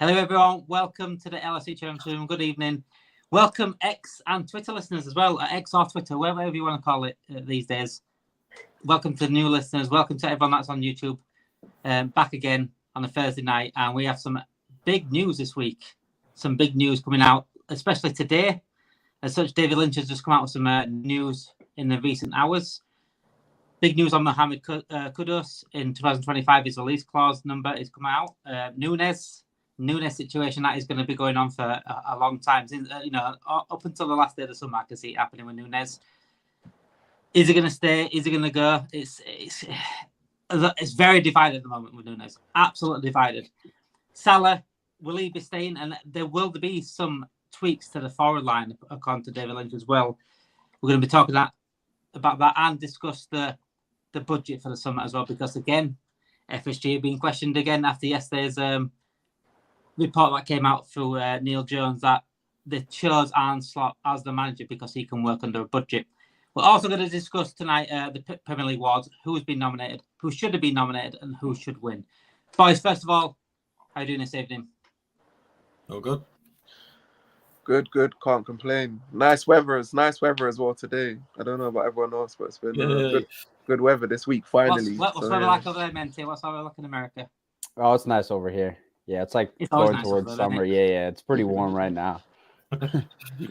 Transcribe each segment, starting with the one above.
Hello, everyone. Welcome to the LSE Room. Good evening. Welcome, X and Twitter listeners as well. X or Twitter, whatever you want to call it these days. Welcome to new listeners. Welcome to everyone that's on YouTube. Back again on a Thursday night. And we have some big news this week. Some big news coming out, especially today. As such, David Lynch has just come out with some news in the recent hours. Big news on Mohamed Kudus in 2025. His release clause number is coming out. Nunez situation that is going to be going on for a long time. Up until the last day of the summer, I can see it happening with Nunez. Is he going to stay? Is he going to go? It's very divided at the moment with Nunez. Absolutely divided. Salah, will he be staying? And there will be some tweaks to the forward line, according to David Lynch as well. We're going to be talking about that and discuss the budget for the summer as well, because again, FSG are being questioned again after yesterday's report that came out through Neil Jones that they chose Arne Slot as the manager because he can work under a budget. We're also going to discuss tonight the Premier League awards, who's been nominated, who should have been nominated, and who should win. Boys, first of all, how are you doing this evening? All good. Good. Can't complain. Nice weather as well today. I don't know about everyone else, but it's been good weather this week finally. What's weather like over there, Menti? What's weather like in America? Oh, it's nice over here. Yeah, it's like going towards summer. Yeah, it's pretty warm right now.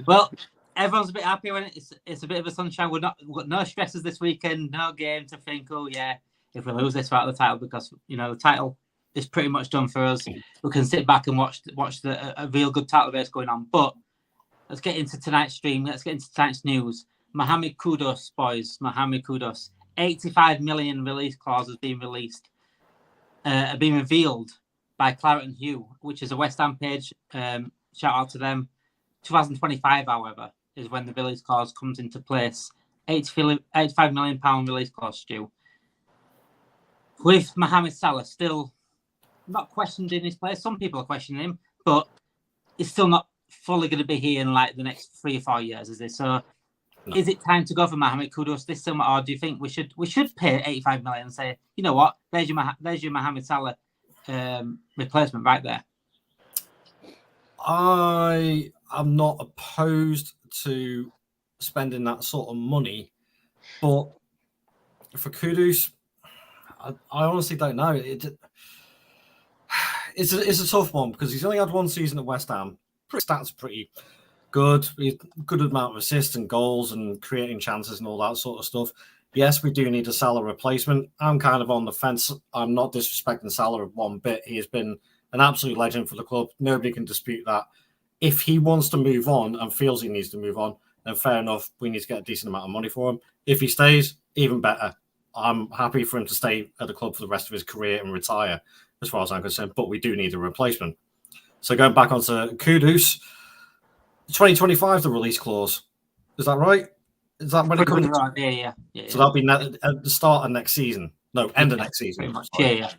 Well, everyone's a bit happy when it's a bit of a sunshine. We've got no stresses this weekend, no game to think, oh yeah, if we lose this, we're out of the title, because the title is pretty much done for us. We can sit back and watch a real good title race going on. But let's get into tonight's stream. Let's get into tonight's news. Mohamed Kudus, boys. Mohamed Kudus. 85 million release clauses being released, being revealed by Claret and Hugh, which is a West Ham page. Shout out to them. 2025, however, is when the release clause comes into place. £85 million release clause, Stu. With Mohamed Salah still not questioned in his place. Some people are questioning him, but he's still not fully going to be here in like the next 3 or 4 years, is it? So no. Is it time to go for Mohamed Kudus this summer, or do you think we should pay 85 million and say, you know what, there's your Mohamed Salah replacement right there? I am not opposed to spending that sort of money, but for Kudus, I honestly don't know. It's a tough one because he's only had one season at West Ham. Stats are pretty good. Good amount of assists and goals and creating chances and all that sort of stuff. Yes, we do need a Salah replacement. I'm kind of on the fence. I'm not disrespecting Salah one bit. He has been an absolute legend for the club. Nobody can dispute that. If he wants to move on and feels he needs to move on, then fair enough. We need to get a decent amount of money for him. If he stays, even better. I'm happy for him to stay at the club for the rest of his career and retire, as far as I'm concerned. But we do need a replacement. So going back onto Kudus, 2025, the release clause. Is that right? Is that when it comes? Right. Yeah. So that'll be at the start of next season. No, end of next season. Pretty much. Yeah.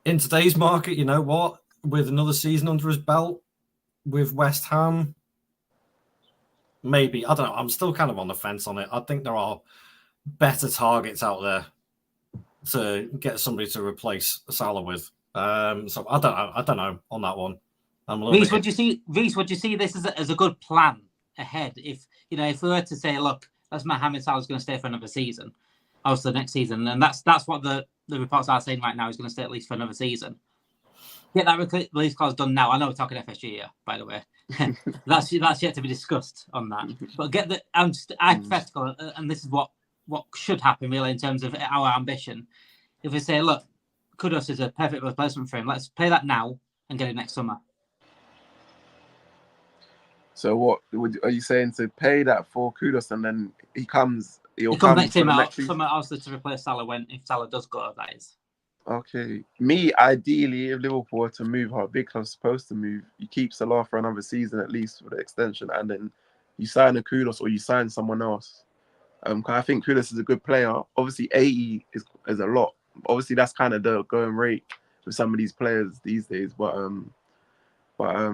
In today's market, you know what? With another season under his belt, with West Ham, maybe. I don't know. I'm still kind of on the fence on it. I think there are better targets out there to get somebody to replace Salah with. So I don't know on that one. Reece, would you see this as a good plan ahead? If we were to say, look, that's Mohamed Salah's going to stay for another season, also the next season, and that's what the reports are saying right now. He's going to stay at least for another season. Get that release clause done now. I know we're talking FSG here, by the way. that's yet to be discussed on that. But get the hypothetical, and this is what should happen really in terms of our ambition. If we say, look, Kudus is a perfect replacement for him, let's play that now and get it next summer. So what are you saying, to pay that for Kudus and then he'll come next summer also to replace Salah if Salah does go, that is. Okay. Me, ideally, if Liverpool were to move, how big club's supposed to move, you keep Salah for another season at least for the extension, and then you sign a Kudus or you sign someone else. I think Kudus is a good player. Obviously, 80 is a lot. Obviously, that's kind of the going rate with some of these players these days. But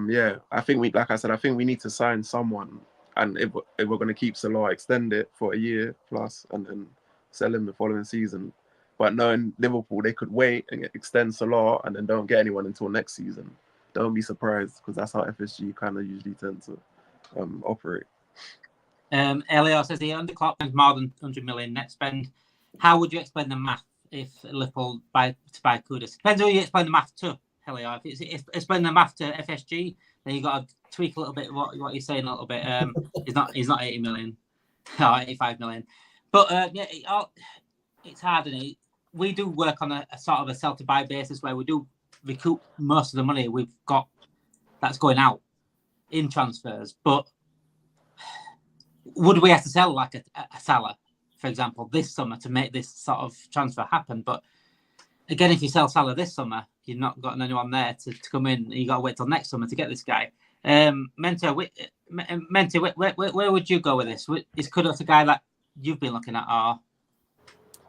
yeah, I think we need to sign someone, and if we're going to keep Salah, extend it for a year plus, and then sell him the following season. But knowing Liverpool, they could wait and extend Salah and then don't get anyone until next season. Don't be surprised, because that's how FSG kind of usually tend to operate. Elio says he under Klopp spends more than 100 million net spend. How would you explain the math if Liverpool buy Kudus? Depends who you explain the math to, Elio. If explain the math to FSG, then you got to tweak a little bit what you're saying a little bit. He's not 80 million or 85 million. But it's hard, isn't it? We do work on a sort of a sell to buy basis where we do recoup most of the money we've got that's going out in transfers. But would we have to sell like a Salah, for example, this summer to make this sort of transfer happen? But again, if you sell Salah this summer, you've not got anyone there to come in. You got to wait till next summer to get this guy. Mentor, where would you go with this? Is Kudus a guy that you've been looking at?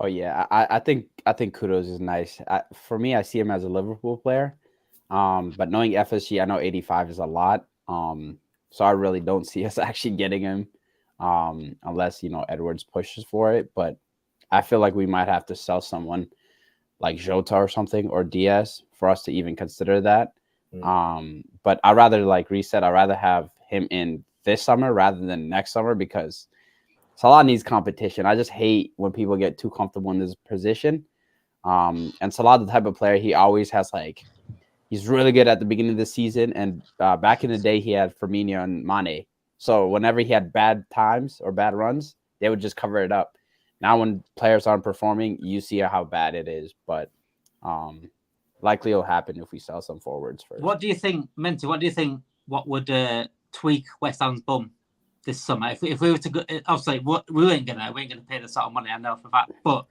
Oh yeah, I think Kudus is nice. For me, I see him as a Liverpool player. But knowing FSG, I know 85 is a lot. So I really don't see us actually getting him, unless Edwards pushes for it. But I feel like we might have to sell someone like Jota or something, or Diaz, for us to even consider that. But I'd rather, like Reece said, I'd rather have him in this summer rather than next summer, because Salah needs competition. I just hate when people get too comfortable in this position. And Salah, the type of player, he always has he's really good at the beginning of the season. And back in the day, he had Firmino and Mane. So whenever he had bad times or bad runs, they would just cover it up. Now when players aren't performing, you see how bad it is. But likely it'll happen if we sell some forwards first. What do you think, Minty? What do you think? What would tweak West Ham's bum this summer? If we were to go, obviously we ain't gonna pay the sort of money, I know for that. But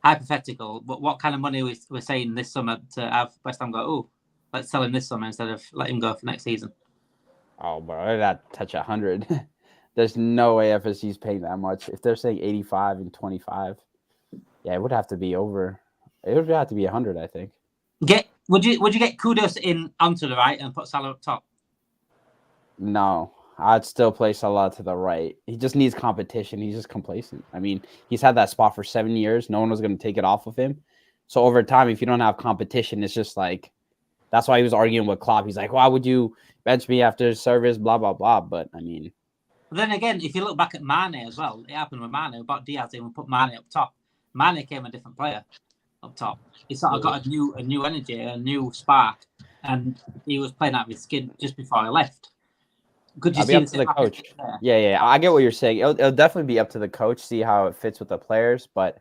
hypothetical, what kind of money we're saying this summer to have West Ham go? Oh, let's sell him this summer instead of let him go for next season. Oh, bro, I'd have to touch 100. There's no way FSG's paying that much. If they're saying 85 and 25, yeah, it would have to be over. It would have to be 100, I think. Would you get Kudus in onto the right and put Salah up top? No, I'd still play Salah to the right. He just needs competition. He's just complacent. I mean, he's had that spot for 7 years. No one was going to take it off of him. So over time, if you don't have competition, it's just like, that's why he was arguing with Klopp. He's like, why would you bench me after service, blah, blah, blah. But, I mean. But then again, if you look back at Mane as well, it happened with Mane. We bought Diaz in and put Mane up top. Mane came a different player up top. He sort of got a new energy, a new spark. And he was playing out of his skin just before I left. Could you see up to the coach? Yeah. I get what you're saying. It'll definitely be up to the coach, see how it fits with the players. But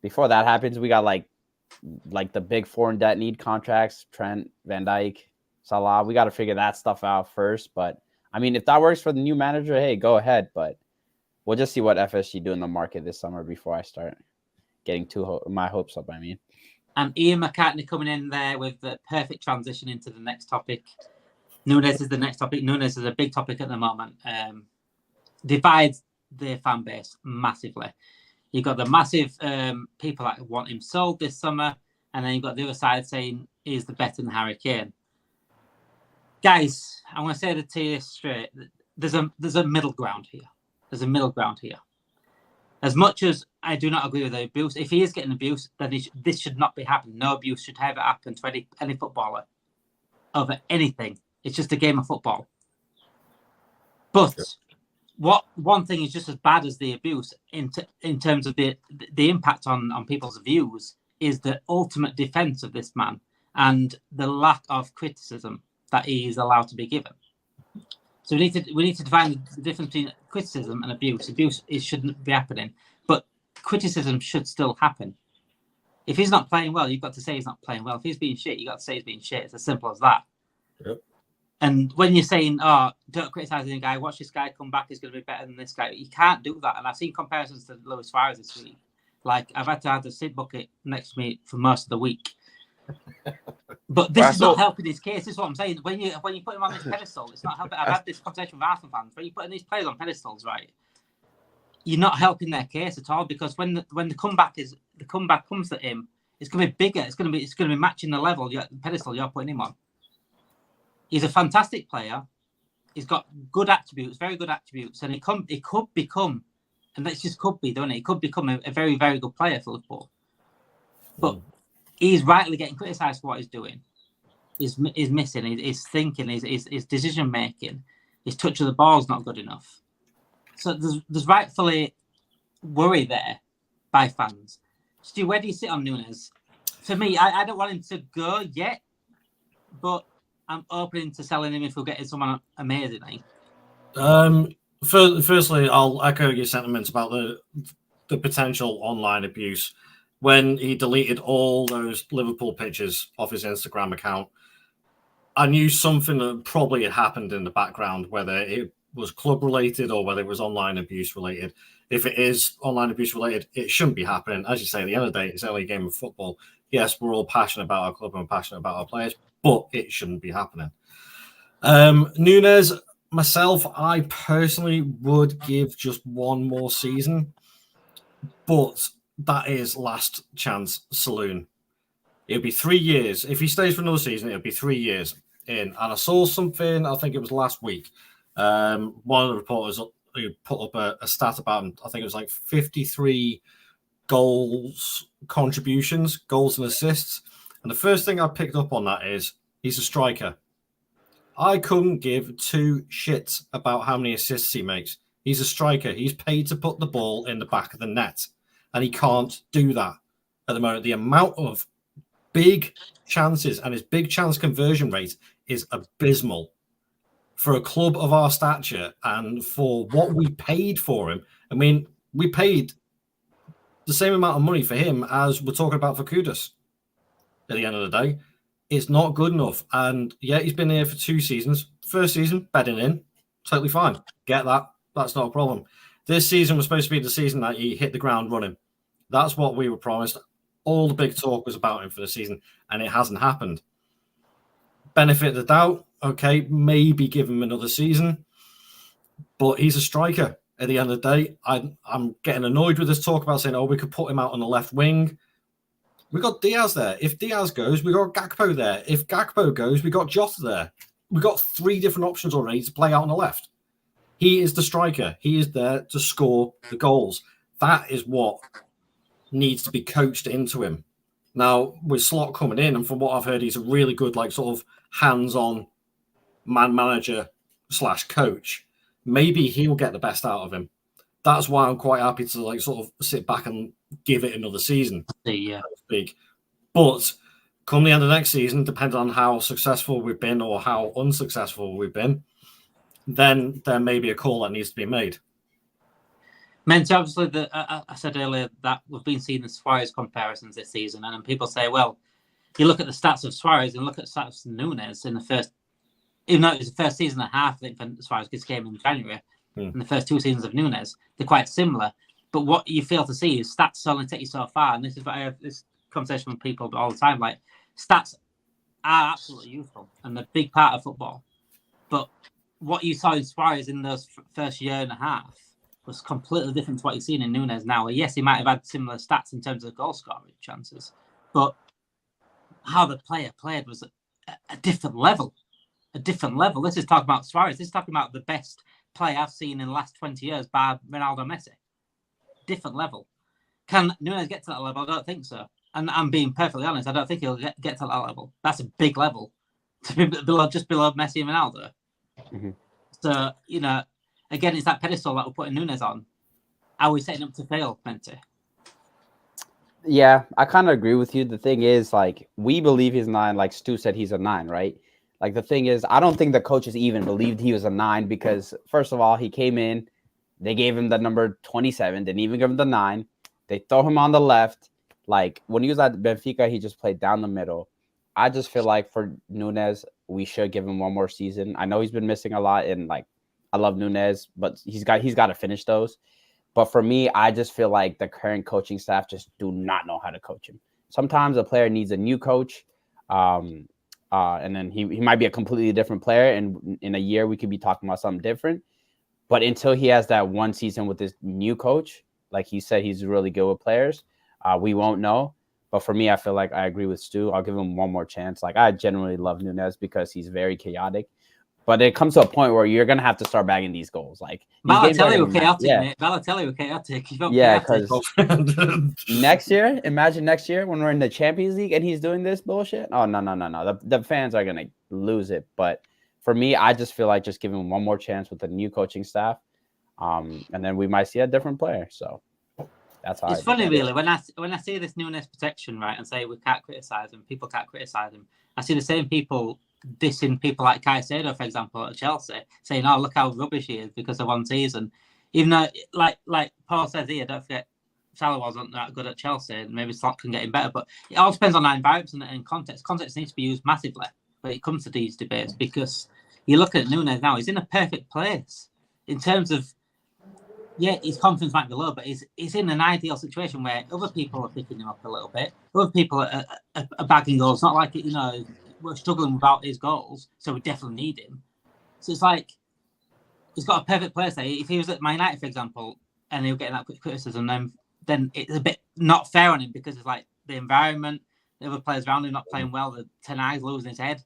before that happens, we got like the big four in debt need contracts, Trent, Van Dijk, Salah. We got to figure that stuff out first. But I mean, if that works for the new manager, hey, go ahead. But we'll just see what FSG do in the market this summer before I start getting my hopes up. I mean, and Ian McCartney coming in there with the perfect transition into the next topic. Nunez is the next topic. Nunez is a big topic at the moment. Divides the fan base massively. You've got the massive people that want him sold this summer, and then you've got the other side saying he's the better than Harry Kane. Guys, I'm going to say it to you straight. There's a middle ground here. There's a middle ground here. As much as I do not agree with the abuse, if he is getting abuse, then this should not be happening. No abuse should ever happen to any footballer over anything. It's just a game of football. But one thing is just as bad as the abuse in terms of the impact on people's views is the ultimate defense of this man and the lack of criticism that he is allowed to be given. So we need to define the difference between criticism and abuse. Abuse shouldn't be happening, but criticism should still happen. If he's not playing well, you've got to say he's not playing well. If he's being shit, you've got to say he's being shit. It's as simple as that. Yep. And when you're saying, oh, don't criticize the guy, watch this guy come back, he's going to be better than this guy. You can't do that. And I've seen comparisons to Luis Suarez this week. Like, I've had to have the sit bucket next to me for most of the week. But this is not helping his case. This is what I'm saying. When you put him on this pedestal, it's not helping. I've had this conversation with Arsenal fans. When you're putting these players on pedestals, right, you're not helping their case at all, because when the comeback comes at him, it's going to be bigger. It's going to be matching the level, the pedestal you're putting him on. He's a fantastic player. He's got good attributes, very good attributes, and he could become, and that's just could be, don't it? He could become a very, very good player for Liverpool. But he's rightly getting criticised for what he's doing. He's missing his thinking, his decision making, his touch of the ball is not good enough. So there's rightfully worry there by fans. Stu, where do you sit on Nunez? For me, I don't want him to go yet, but I'm open to selling him if we're getting someone amazingly. Firstly, I'll echo your sentiments about the potential online abuse. When he deleted all those Liverpool pictures off his Instagram account, I knew something that probably had happened in the background, whether it was club related or whether it was online abuse related. If it is online abuse related, it shouldn't be happening. As you say, at the end of the day, it's only a game of football. Yes, we're all passionate about our club and passionate about our players, but it shouldn't be happening. Nunez, myself, I personally would give just one more season, but that is last chance saloon. It'll be 3 years. If he stays for another season, it'll be 3 years in. And I saw something, I think it was last week. One of the reporters who put up a stat about him, I think it was like 53 goals contributions, goals and assists. And the first thing I picked up on that is he's a striker. I couldn't give two shits about how many assists he makes. He's a striker. He's paid to put the ball in the back of the net. And he can't do that at the moment. The amount of big chances and his big chance conversion rate is abysmal for a club of our stature and for what we paid for him. I mean, we paid the same amount of money for him as we're talking about for Kudus at the end of the day. It's not good enough. And yeah, he's been here for 2 seasons. First season, bedding in, totally fine. Get that. That's not a problem. This season was supposed to be the season that he hit the ground running. That's what we were promised. All the big talk was about him for the season, and it hasn't happened. Benefit of the doubt, okay, maybe give him another season, but he's a striker. At the end of the day, I'm getting annoyed with this talk about saying, oh, we could put him out on the left wing. We got Diaz there. If Diaz goes, we got Gakpo there. If Gakpo goes, we got Jota there. We got 3 different options already to play out on the left. He is the striker. He is there to score the goals. That is what needs to be coached into him. Now, with Slot coming in, and from what I've heard, he's a really good, like, sort of hands-on man manager / coach. Maybe he'll get the best out of him. That's why I'm quite happy to, like, sort of sit back and give it another season. Yeah. But come the end of next season, depending on how successful we've been or how unsuccessful we've been, then there may be a call that needs to be made. Meant obviously, I said earlier that we've been seeing the Suarez comparisons this season, and people say, well, you look at the stats of Suarez and look at the stats of Nunez in the first, even though it was the first season and a half, I think, for Suarez, because came in January, and the first 2 seasons of Nunez, they're quite similar. But what you fail to see is stats only take you so far, and this is what I have this conversation with people all the time. Like, stats are absolutely useful and a big part of football. But what you saw in Suarez in those first year and a half was completely different to what you've seen in Nunez now. Yes, he might have had similar stats in terms of goal scoring chances, but how the player played was a different level. A different level. This is talking about Suarez. This is talking about the best player I've seen in the last 20 years, bar Ronaldo, Messi. Different level. Can Nunez get to that level? I don't think so. And I'm being perfectly honest, I don't think he'll get to that level. That's a big level to be just below Messi and Ronaldo. Mm-hmm. So, you know, again, it's that pedestal that we're putting Nunez on. Are we setting up to fail, Menti? Yeah, I kind of agree with you. The thing is, like, we believe he's 9. Like Stu said, he's a 9, right? Like, the thing is, I don't think the coaches even believed he was a 9 because, first of all, he came in, they gave him the number 27, didn't even give him the 9. They throw him on the left. Like, when he was at Benfica, he just played down the middle. I just feel like for Nunez, we should give him one more season. I know he's been missing a lot, and, like, I love Nunez, but he's got to finish those. But for me, I just feel like the current coaching staff just do not know how to coach him. Sometimes a player needs a new coach, and then he might be a completely different player, and in a year we could be talking about something different. But until he has that one season with this new coach, like he said, he's really good with players. We won't know. But for me, I feel like I agree with Stu. I'll give him one more chance. Like, I genuinely love Nunez because he's very chaotic. But it comes to a point where you're gonna have to start bagging these goals. Like Balotelli were chaotic, mate. Balotelli were chaotic. Because imagine next year when we're in the Champions League and he's doing this bullshit. Oh no. The fans are gonna lose it. But for me, I just feel like just giving him one more chance with the new coaching staff, and then we might see a different player. So that's how it's funny, really, when I see this Nunez protection, right, and say we can't criticize him, people can't criticize him. I see the same people dissing people like Caicedo, for example, at Chelsea, saying, "Oh, look how rubbish he is because of one season." Even though, like Paul says here, don't forget, Salah wasn't that good at Chelsea, and maybe Slot can get him better. But it all depends on environments and context. Context needs to be used massively when it comes to these debates, because you look at Nunez now; he's in a perfect place in terms of, yeah, his confidence might be low, but he's in an ideal situation where other people are picking him up a little bit. Other people are bagging goals. It's not like, we're struggling without his goals, so we definitely need him. So it's like he's got a perfect place there. If he was at Man United, for example, and he was getting that quick criticism, then it's a bit not fair on him, because it's like the environment, the other players around him not playing well, the Ten Hag's losing his head.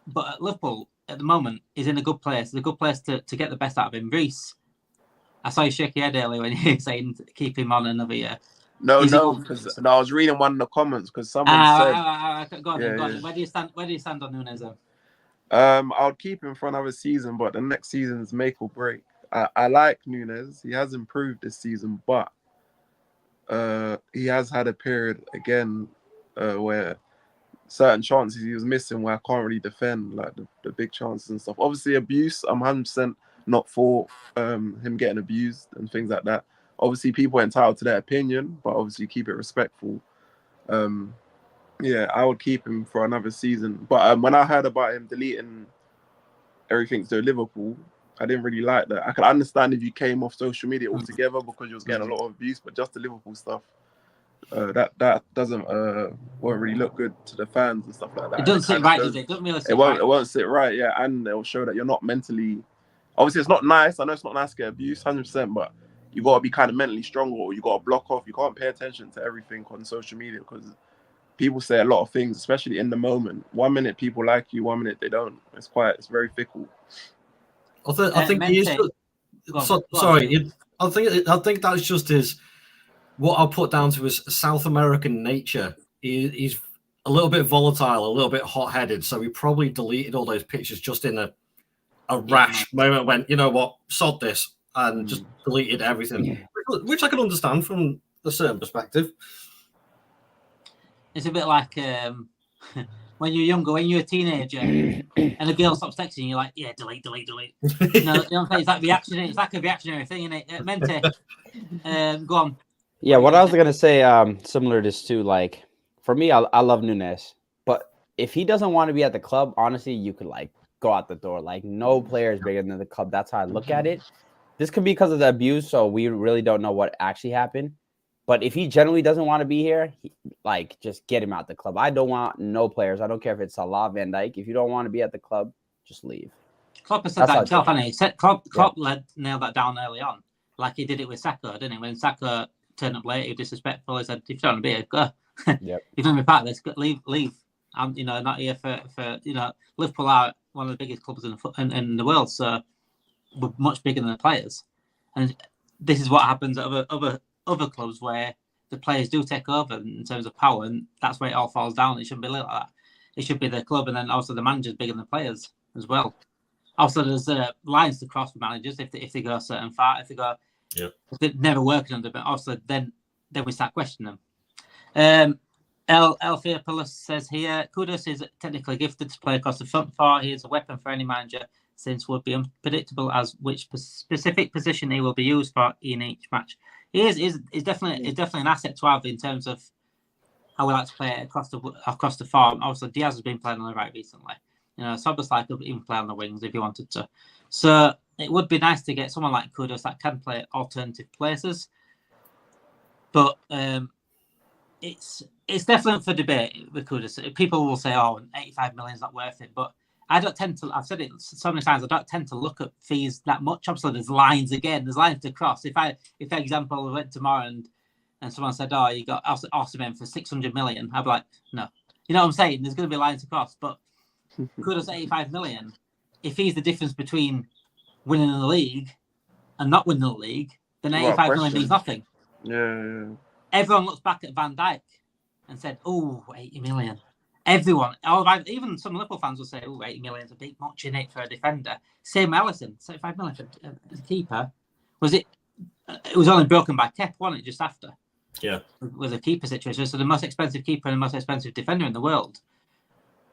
But at Liverpool, at the moment, he's in a good place. It's a good place to get the best out of him. Reece, I saw you shake your head earlier when you were saying keep him on another year. No, because I was reading one of the comments because someone said. Go on. Where do you stand on Nunez? I would keep him for another season, but the next season's make or break. I like Nunez. He has improved this season, but he has had a period again where certain chances he was missing where I can't really defend, like the big chances and stuff. Obviously, abuse, I'm 100% not for him getting abused and things like that. Obviously, people are entitled to their opinion, but obviously keep it respectful. Yeah, I would keep him for another season. But when I heard about him deleting everything to Liverpool, I didn't really like that. I can understand if you came off social media altogether because you was getting a lot of abuse, but just the Liverpool stuff, that doesn't won't really look good to the fans and stuff like that. It doesn't sit right, does it? It doesn't really sit right. It won't sit right, yeah, and it'll show that you're not mentally. Obviously, it's not nice. I know it's not nice to get abused, 100%, but you got to be kind of mentally stronger, or you got to block off. You can't pay attention to everything on social media because people say a lot of things, especially in the moment. 1 minute people like you, 1 minute they don't. It's very fickle. I think he is. I think that's just his. What I'll put down to his South American nature. He's a little bit volatile, a little bit hot-headed, so he probably deleted all those pictures just in a rash moment when, you know what, sod this, and just deleted everything, which I can understand from a certain perspective. It's a bit like when you're younger, when you're a teenager, and a girl stops texting you, you're like, yeah, delete. You know what I'm saying? It's like reactionary. It's like a reactionary thing, isn't it? Mente, go on. Yeah, what I was gonna say, similar to this too. Like for me, I love Nunez, but if he doesn't want to be at the club, honestly, you could like go out the door. Like no player is bigger than the club. That's how I look at it. This could be because of the abuse, so we really don't know what actually happened. But if he generally doesn't want to be here, like just get him out the club. I don't want no players. I don't care if it's Salah, Van Dijk. If you don't want to be at the club, just leave. Klopp has said that himself, hasn't he? Klopp nailed that down early on, like he did it with Saka, didn't he? When Saka turned up late, he was disrespectful. He said, "If you don't want to be here, go. If you don't be part of this, leave. I'm, not here for Liverpool are one of the biggest clubs in the world, so we're much bigger than the players, and this is what happens at other clubs where the players do take over in terms of power, and that's where it all falls down. It shouldn't be like that. It should be the club, and then also the manager's bigger than the players as well. Also, there's lines to cross for managers if they go a certain far. If they're never working under, but also then we start questioning them. Theopolis says here, Kudus is technically gifted to play across the front four. He is a weapon for any manager, since would be unpredictable as which specific position he will be used for in each match. He is definitely an asset to have in terms of how we like to play across the farm. Obviously, Diaz has been playing on the right recently. Soboslai could even play on the wings if he wanted to. So it would be nice to get someone like Kudus that can play alternative places. But it's definitely for debate with Kudus. People will say, "Oh, 85 million is not worth it," but I don't tend to. I've said it so many times. I don't tend to look at fees that much. Obviously, there's lines again. There's lines to cross. If for example, we went tomorrow and someone said, "Oh, you got Osimhen for 600 million," I'd be like, "No." You know what I'm saying? There's going to be lines to cross. But Kudus 85 million. if he's the difference between winning the league and not winning the league, then 85 million means nothing. Yeah. Everyone looks back at Van Dijk and said, "Oh, 80 million." Everyone, even some Liverpool fans will say, "Oh, 80 million is a bit much in it for a defender." Same Alisson, 75 million for a keeper. It was only broken by Kep, wasn't it? Just after. Yeah. With a keeper situation, so the most expensive keeper and the most expensive defender in the world.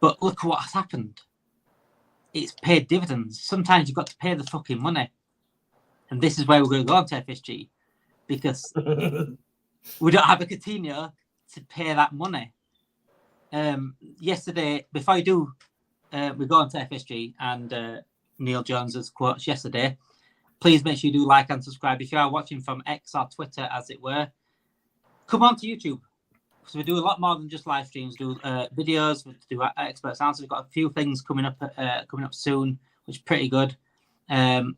But look what has happened. It's paid dividends. Sometimes you've got to pay the fucking money. And this is where we're going to go on to FSG. Because we don't have a Coutinho to pay that money. Yesterday, before I do, we go on to FSG and Neil Jones's quotes yesterday. Please make sure you do like and subscribe. If you are watching from X or Twitter, as it were, come on to YouTube. So we do a lot more than just live streams. We do videos, we do expert sounds. We've got a few things coming up soon, which is pretty good. The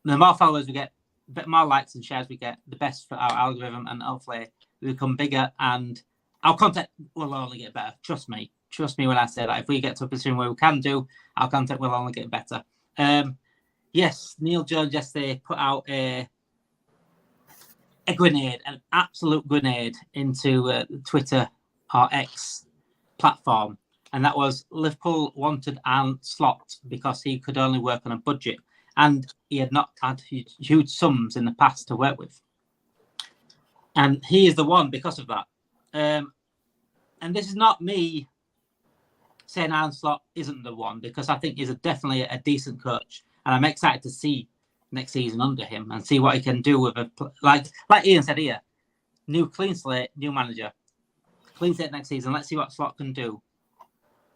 more followers we get, the bit more likes and shares we get, the best for our algorithm, and hopefully we become bigger and our content will only get better. Trust me when I say that. If we get to a position where we can do, our content will only get better. Yes, Neil Jones yesterday put out a grenade, an absolute grenade into the Twitter or X platform, and that was Liverpool wanted Arne Slot because he could only work on a budget, and he had not had huge sums in the past to work with, and he is the one because of that. And this is not me saying Arne Slot isn't the one, because I think he's definitely a decent coach, and I'm excited to see next season under him and see what he can do with like Ian said here, new clean slate, new manager, clean slate next season. Let's see what Slot can do.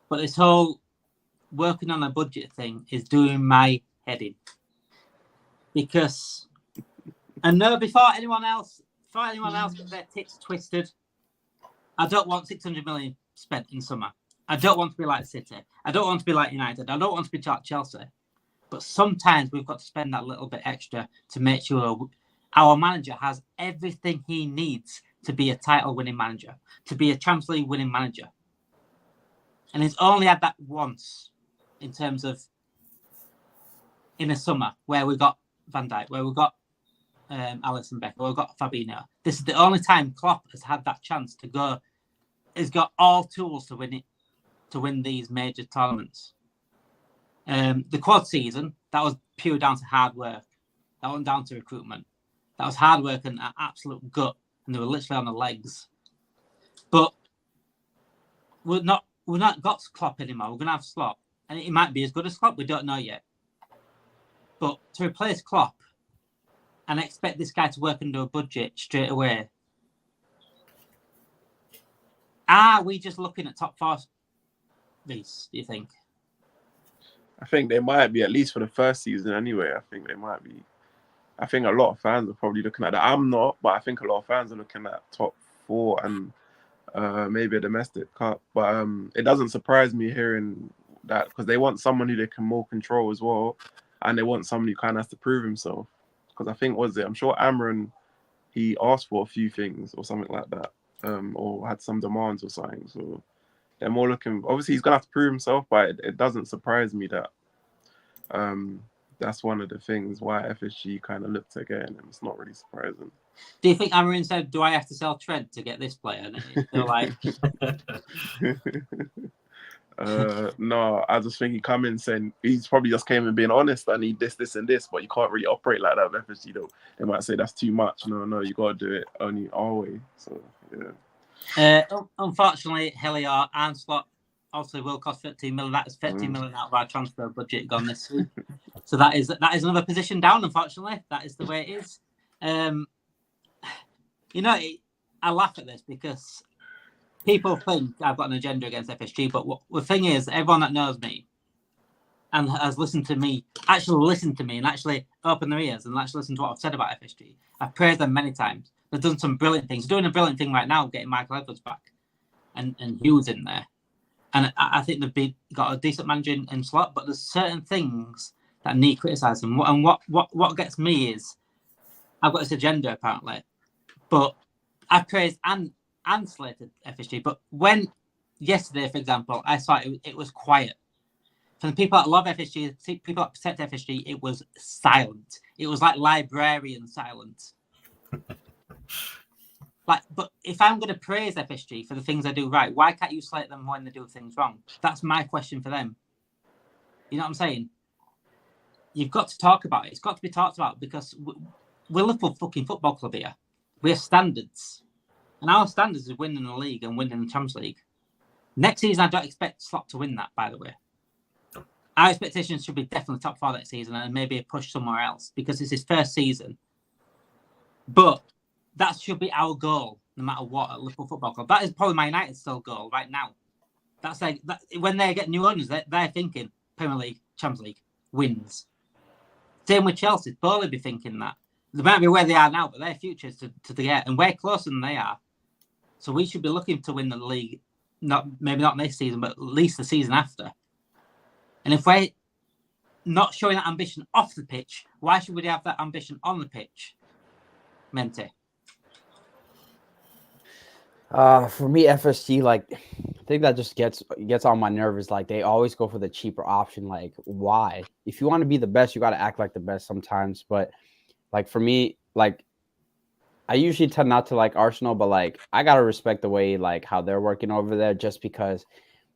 But this whole working on a budget thing is doing my head in, because before anyone else gets their tits twisted, I don't want 600 million spent in summer. I don't want to be like City. I don't want to be like United. I don't want to be like Chelsea. But sometimes we've got to spend that little bit extra to make sure our manager has everything he needs to be a title-winning manager, to be a Champions League winning manager. And he's only had that once in terms of in the summer, where we got Van Dijk, where we got Alisson Becker, where we got Fabinho. This is the only time Klopp has had that chance to go. He's got all tools to win these major tournaments. The quad season, that was pure down to hard work. That wasn't down to recruitment. That was hard work and an absolute gut, and they were literally on the legs. But we're not got Klopp anymore. We're gonna have Slot, and it might be as good as Klopp. We don't know yet. But to replace Klopp and expect this guy to work under a budget straight away, are we just looking at top four? Reece, do you think? I think they might be, at least for the first season anyway. I think they might be. I think a lot of fans are probably looking at that. I'm not, but I think a lot of fans are looking at top four and maybe a domestic cup. But it doesn't surprise me hearing that, because they want someone who they can more control as well, and they want someone who kind of has to prove himself. Because I think, I'm sure Amran, he asked for a few things or something like that, or had some demands or something. So they're more looking. Obviously, he's gonna have to prove himself, but it doesn't surprise me that that's one of the things why FSG kind of looked to get him. It's not really surprising. Do you think Amarin said, "Do I have to sell Trent to get this player?" And they're like, no, I just think he come in saying he's probably just came in being honest. I need this, and this, but you can't really operate like that with FSG though. They might say that's too much. No, you got to do it only our way. So yeah. Unfortunately, Heliar and Slot also will cost 13 million. That is 13 million out of our transfer budget gone this week. So that is another position down. Unfortunately, that is the way it is. I laugh at this because people think I've got an agenda against FSG, but the thing is, everyone that knows me and has listened to me, actually listened to me and actually opened their ears and actually listened to what I've said about FSG. I've praised them many times. They've done some brilliant things. They're doing a brilliant thing right now, getting Michael Edwards back and Hughes in there. And I think they've got a decent manager in Slot, but there's certain things that need criticising. And what gets me is, I've got this agenda apparently, but I praised and slated FSG. But when yesterday, for example, I saw it was quiet For the people that love FSG, the people that protect FSG, it was silent. It was like librarian silent. But if I'm going to praise FSG for the things they do right, why can't you slate them when they do things wrong? That's my question for them. You know what I'm saying? You've got to talk about it. It's got to be talked about because we're Liverpool fucking football club here. We have standards. And our standards is winning the league and winning the Champions League. Next season, I don't expect Slot to win that, by the way. Our expectations should be definitely top 4 next season and maybe a push somewhere else because it's his first season. But that should be our goal, no matter what, at Liverpool Football Club. That is probably my United still goal right now. That's like when they get new owners, they're thinking Premier League, Champions League, wins. Same with Chelsea. Bowley be thinking that. They might be where they are now, but their future is to the get, and we're closer than they are. So we should be looking to win the league, maybe not next season, but at least the season after. And if we're not showing that ambition off the pitch, why should we have that ambition on the pitch? Mente. For me, FSG, like, I think that just gets on my nerves. Like, they always go for the cheaper option. Like, why? If you want to be the best, you got to act like the best sometimes. But, like, for me, like, I usually tend not to like Arsenal, but, like, I got to respect the way, like, how they're working over there just because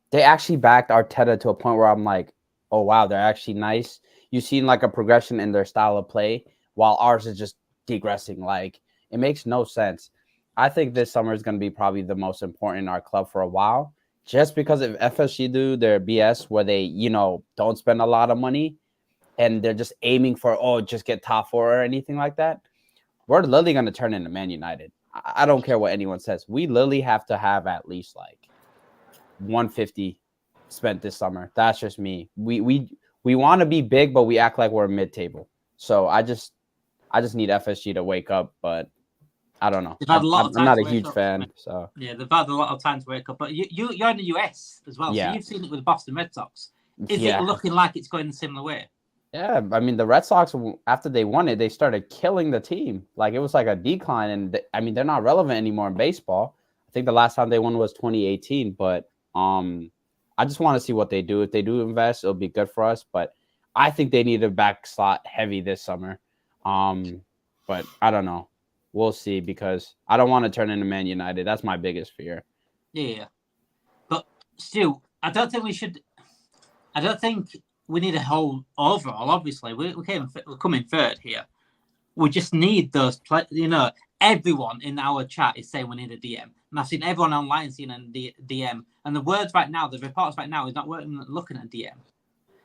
they actually backed Arteta to a point where I'm like, oh, wow, they're actually nice. You've seen, like, a progression in their style of play while ours is just degressing. Like, it makes no sense. I think this summer is going to be probably the most important in our club for a while, just because if FSG do their BS where they, don't spend a lot of money and they're just aiming for, just get top 4 or anything like that, we're literally going to turn into Man United. I don't care what anyone says. We literally have to have at least like 150 spent this summer. That's just me. We want to be big, but we act like we're mid-table. So I just need FSG to wake up, but I don't know. I'm not a huge fan. So yeah, they've had a lot of time to wake up. But you're in the US as well, so you've seen it with the Boston Red Sox. Is it looking like it's going a similar way? Yeah, I mean, the Red Sox, after they won it, they started killing the team. Like, it was like a decline, and they're not relevant anymore in baseball. I think the last time they won was 2018, but I just want to see what they do. If they do invest, it'll be good for us, but I think they need a back slot heavy this summer. But I don't know. We'll see, because I don't want to turn into Man United. That's my biggest fear. Yeah. But still, I don't think we need a whole overall, obviously. We're coming third here. We just need those, everyone in our chat is saying we need a DM. And I've seen everyone online saying a DM. And the reports right now is not looking at DM.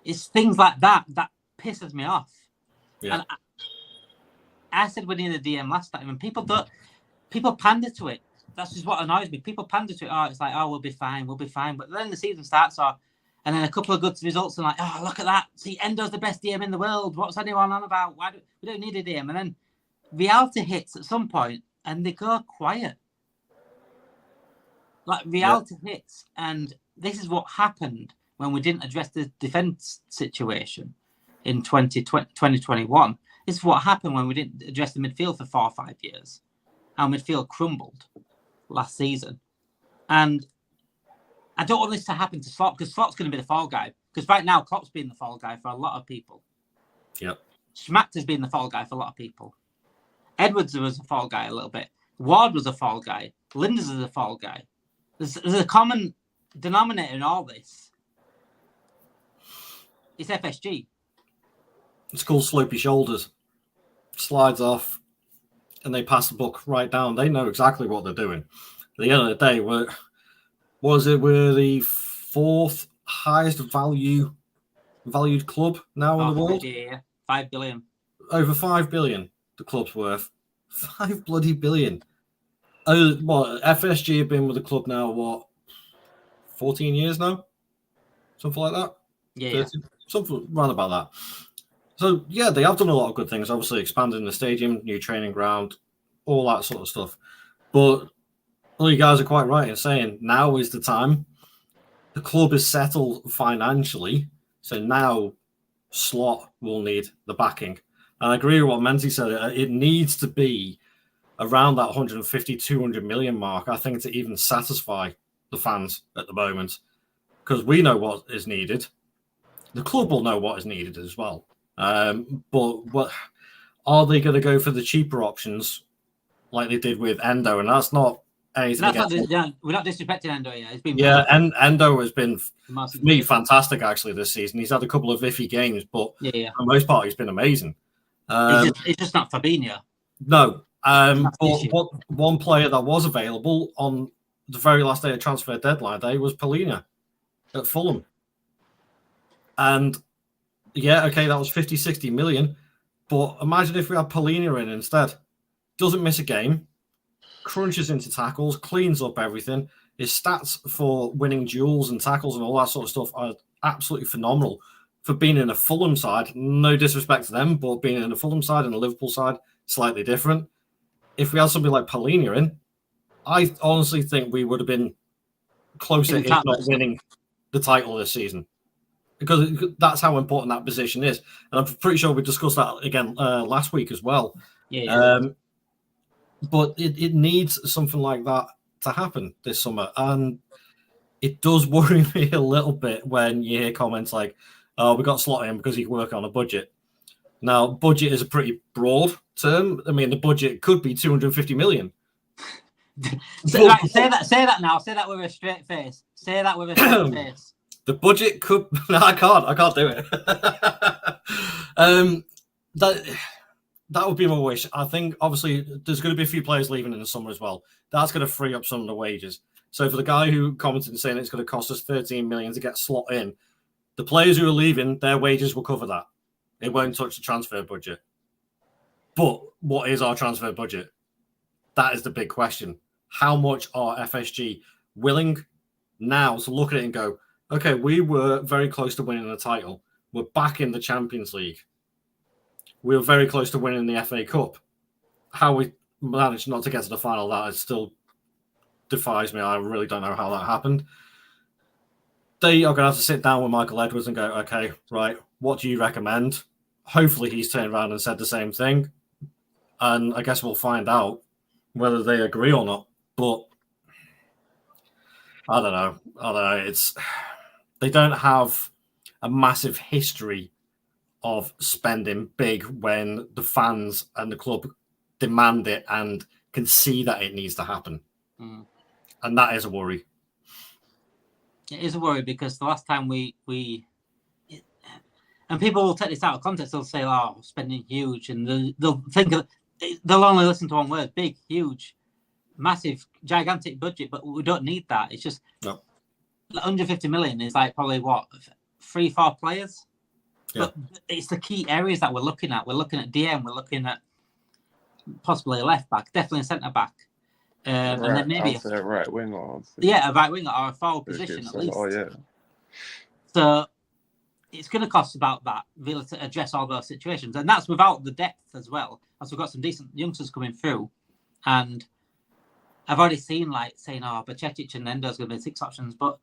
It's things like that pisses me off. Yeah. And I said we need a DM last time, and people pander to it. That's just what annoys me. People pander to it. Oh, it's like, we'll be fine. But then the season starts, and then a couple of good results, and like, look at that. See, Endo's the best DM in the world. What's anyone on about? We don't need a DM? And then reality hits at some point, and they go quiet. Like, reality hits, and this is what happened when we didn't address the defence situation in 2021. This is what happened when we didn't address the midfield for 4 or 5 years. Our midfield crumbled last season. And I don't want this to happen to Slot, because Slot's going to be the fall guy. Because right now, Klopp's been the fall guy for a lot of people. Yep. Schmachter's been the fall guy for a lot of people. Edwards was a fall guy a little bit. Ward was a fall guy. Linders is a fall guy. There's a common denominator in all this. It's FSG. It's called slopey shoulders. Slides off, and they pass the buck right down. They know exactly what they're doing. At the end of the day, we're the 4th highest valued club now in the world. Yeah, 5 billion. Over 5 billion, the club's worth. 5 bloody billion. FSG have been with the club now, 14 years now? Something like that? Yeah. Something around about that. So, yeah, they have done a lot of good things. Obviously, expanding the stadium, new training ground, all that sort of stuff. But all you guys are quite right in saying now is the time. The club is settled financially. So now Slot will need the backing. And I agree with what Menti said. It needs to be around that 150, 200 million mark, I think, to even satisfy the fans at the moment. Because we know what is needed. the club will know what is needed as well. But what are they going to go for the cheaper options like they did with Endo? And that's not anything. We're not disrespecting Endo yet. It's been and Endo has been for me fantastic actually this season. He's had a couple of iffy games, but for the most part he's been amazing. It's just not Fabinho. No. But one player that was available on the very last day of transfer deadline day was Polina at Fulham. And yeah, okay, that was 50, 60 million. But imagine if we had Polina in instead. Doesn't miss a game, crunches into tackles, cleans up everything. His stats for winning duels and tackles and all that sort of stuff are absolutely phenomenal. For being in a Fulham side, no disrespect to them, but being in a Fulham side and a Liverpool side, slightly different. If we had somebody like Polina in, I honestly think we would have been closer, if not winning the title this season. Because that's how important that position is. And I'm pretty sure we discussed that again last week as well. But it needs something like that to happen this summer. And it does worry me a little bit when you hear comments like, oh, we got Slot in because he can work on a budget. Now, budget is a pretty broad term. I mean, the budget could be 250 million. Say that now. Say that with a straight face. Say that with a straight face. The budget could... No, I can't do it. That would be my wish. I think, obviously, there's going to be a few players leaving in the summer as well. That's going to free up some of the wages. So for the guy who commented and saying it's going to cost us 13 million to get Slot in, the players who are leaving, their wages will cover that. It won't touch the transfer budget. But what is our transfer budget? That is the big question. How much are FSG willing now to look at it and go, okay, we were very close to winning the title. We're back in the Champions League. We were very close to winning the FA Cup. How we managed not to get to the final, that still defies me. I really don't know how that happened. They are going to have to sit down with Michael Edwards and go, okay, right, what do you recommend? Hopefully he's turned around and said the same thing. And I guess we'll find out whether they agree or not. But I don't know. They don't have a massive history of spending big when the fans and the club demand it and can see that it needs to happen. And that is a worry. It is a worry because the last time we and people will take this out of context. They'll say, "Oh, spending huge," and they'll only listen to one word: big, huge, massive, gigantic budget. But we don't need that. It's just 150 million is like probably what 3-4 players. Yeah. But it's the key areas that we're looking at. We're looking at DM. We're looking at possibly a left back, definitely a centre back. And then maybe a right winger. A right winger or a forward position at least. Oh yeah. So it's going to cost about that really to address all those situations, and that's without the depth as well. As we've got some decent youngsters coming through, and I've already seen saying, "Oh, Bacetić and Endo's going to be 6 options," but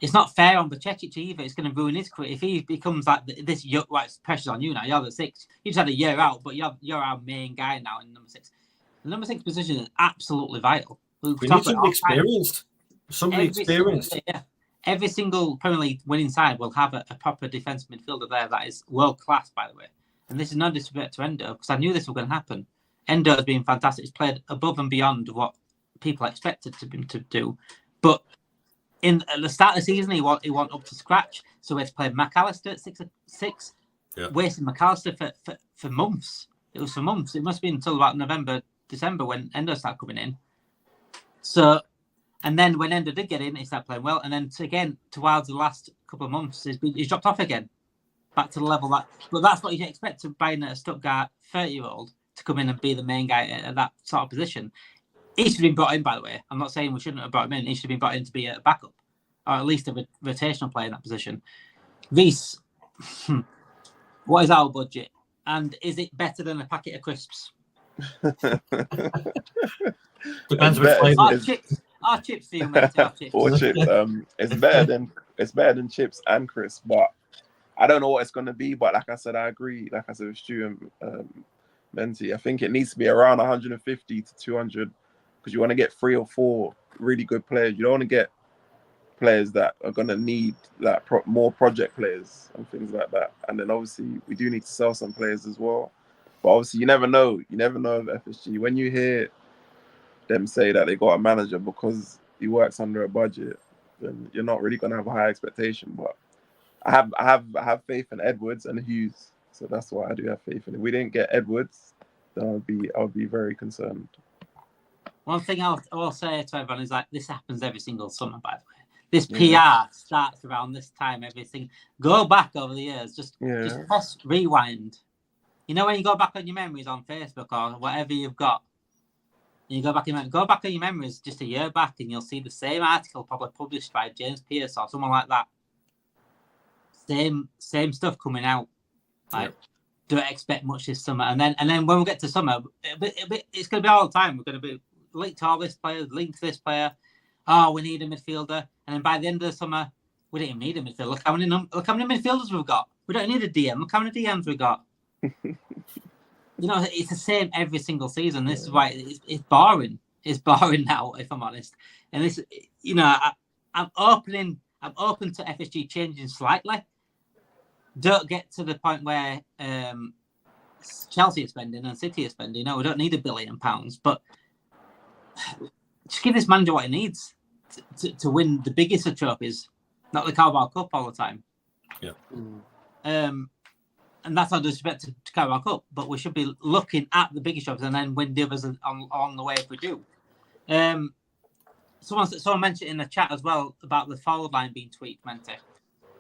it's not fair on Bacetić either. It's going to ruin his career if he becomes like this. Right, pressure's on you now. You're the 6. You just had a year out, but you're our main guy now in number 6. The number 6 position is absolutely vital. We need somebody experienced. Every single Premier League winning side will have a proper defensive midfielder there that is world class, by the way. And this is no disrespect to Endo, because I knew this was going to happen. Endo has been fantastic. He's played above and beyond what people expected him to do. But at the start of the season, he went up to scratch. So we had to play McAllister at 6. Wasting McAllister for months. It was for months. It must have been until about November, December when Endo started coming in. So, and then when Endo did get in, he started playing well. And then towards the last couple of months, he's dropped off again, back to the level that. But that's what you expect to buying a Stuttgart 30-year-old to come in and be the main guy at that sort of position. He should have been brought in, by the way. I'm not saying we shouldn't have brought him in. He should have been brought in to be a backup, or at least a rotational player in that position. Reece, what is our budget? And is it better than a packet of crisps? Depends which flavor. Our chips for you, mate. Our chips. Or chips. It's better than chips and crisps, but I don't know what it's gonna be. But like I said, I agree. Like I said with Stu and Menti, I think it needs to be around 150 to 200 because you want to get 3 or 4 really good players. You don't want to get players that are going to need like more project players and things like that. And then obviously we do need to sell some players as well. But obviously you never know. You never know of FSG. When you hear them say that they got a manager because he works under a budget, then you're not really going to have a high expectation. But I have faith in Edwards and Hughes. So that's why I do have faith in it. If we didn't get Edwards, then I'll be very concerned. One thing I'll say to everyone is like this happens every single summer, by the way. This PR starts around this time, everything. Go back over the years, just press rewind. You know when you go back on your memories on Facebook or whatever you've got, and you go back on your memories just a year back and you'll see the same article probably published by James Pearce or someone like that. Same stuff coming out. Like don't expect much this summer. And then when we get to summer, it's gonna be all the time. We're gonna be linked to all this player, linked to this player. Oh, we need a midfielder. And then by the end of the summer, we don't even need a midfielder. Look how many midfielders we've got. We don't need a DM. Look how many DMs we've got. You know, it's the same every single season. This is why it's boring. It's boring now, if I'm honest. And this, you know, I'm open to FSG changing slightly. Don't get to the point where Chelsea are spending and City are spending. No, we don't need £1 billion, but just give this manager what he needs to win the biggest of trophies, not the Carabao Cup all the time. Yeah. And that's not disrespect to Carabao Cup, but we should be looking at the biggest trophies and then win the others along the way if we do. Someone mentioned in the chat as well about the forward line being tweaked, Menti.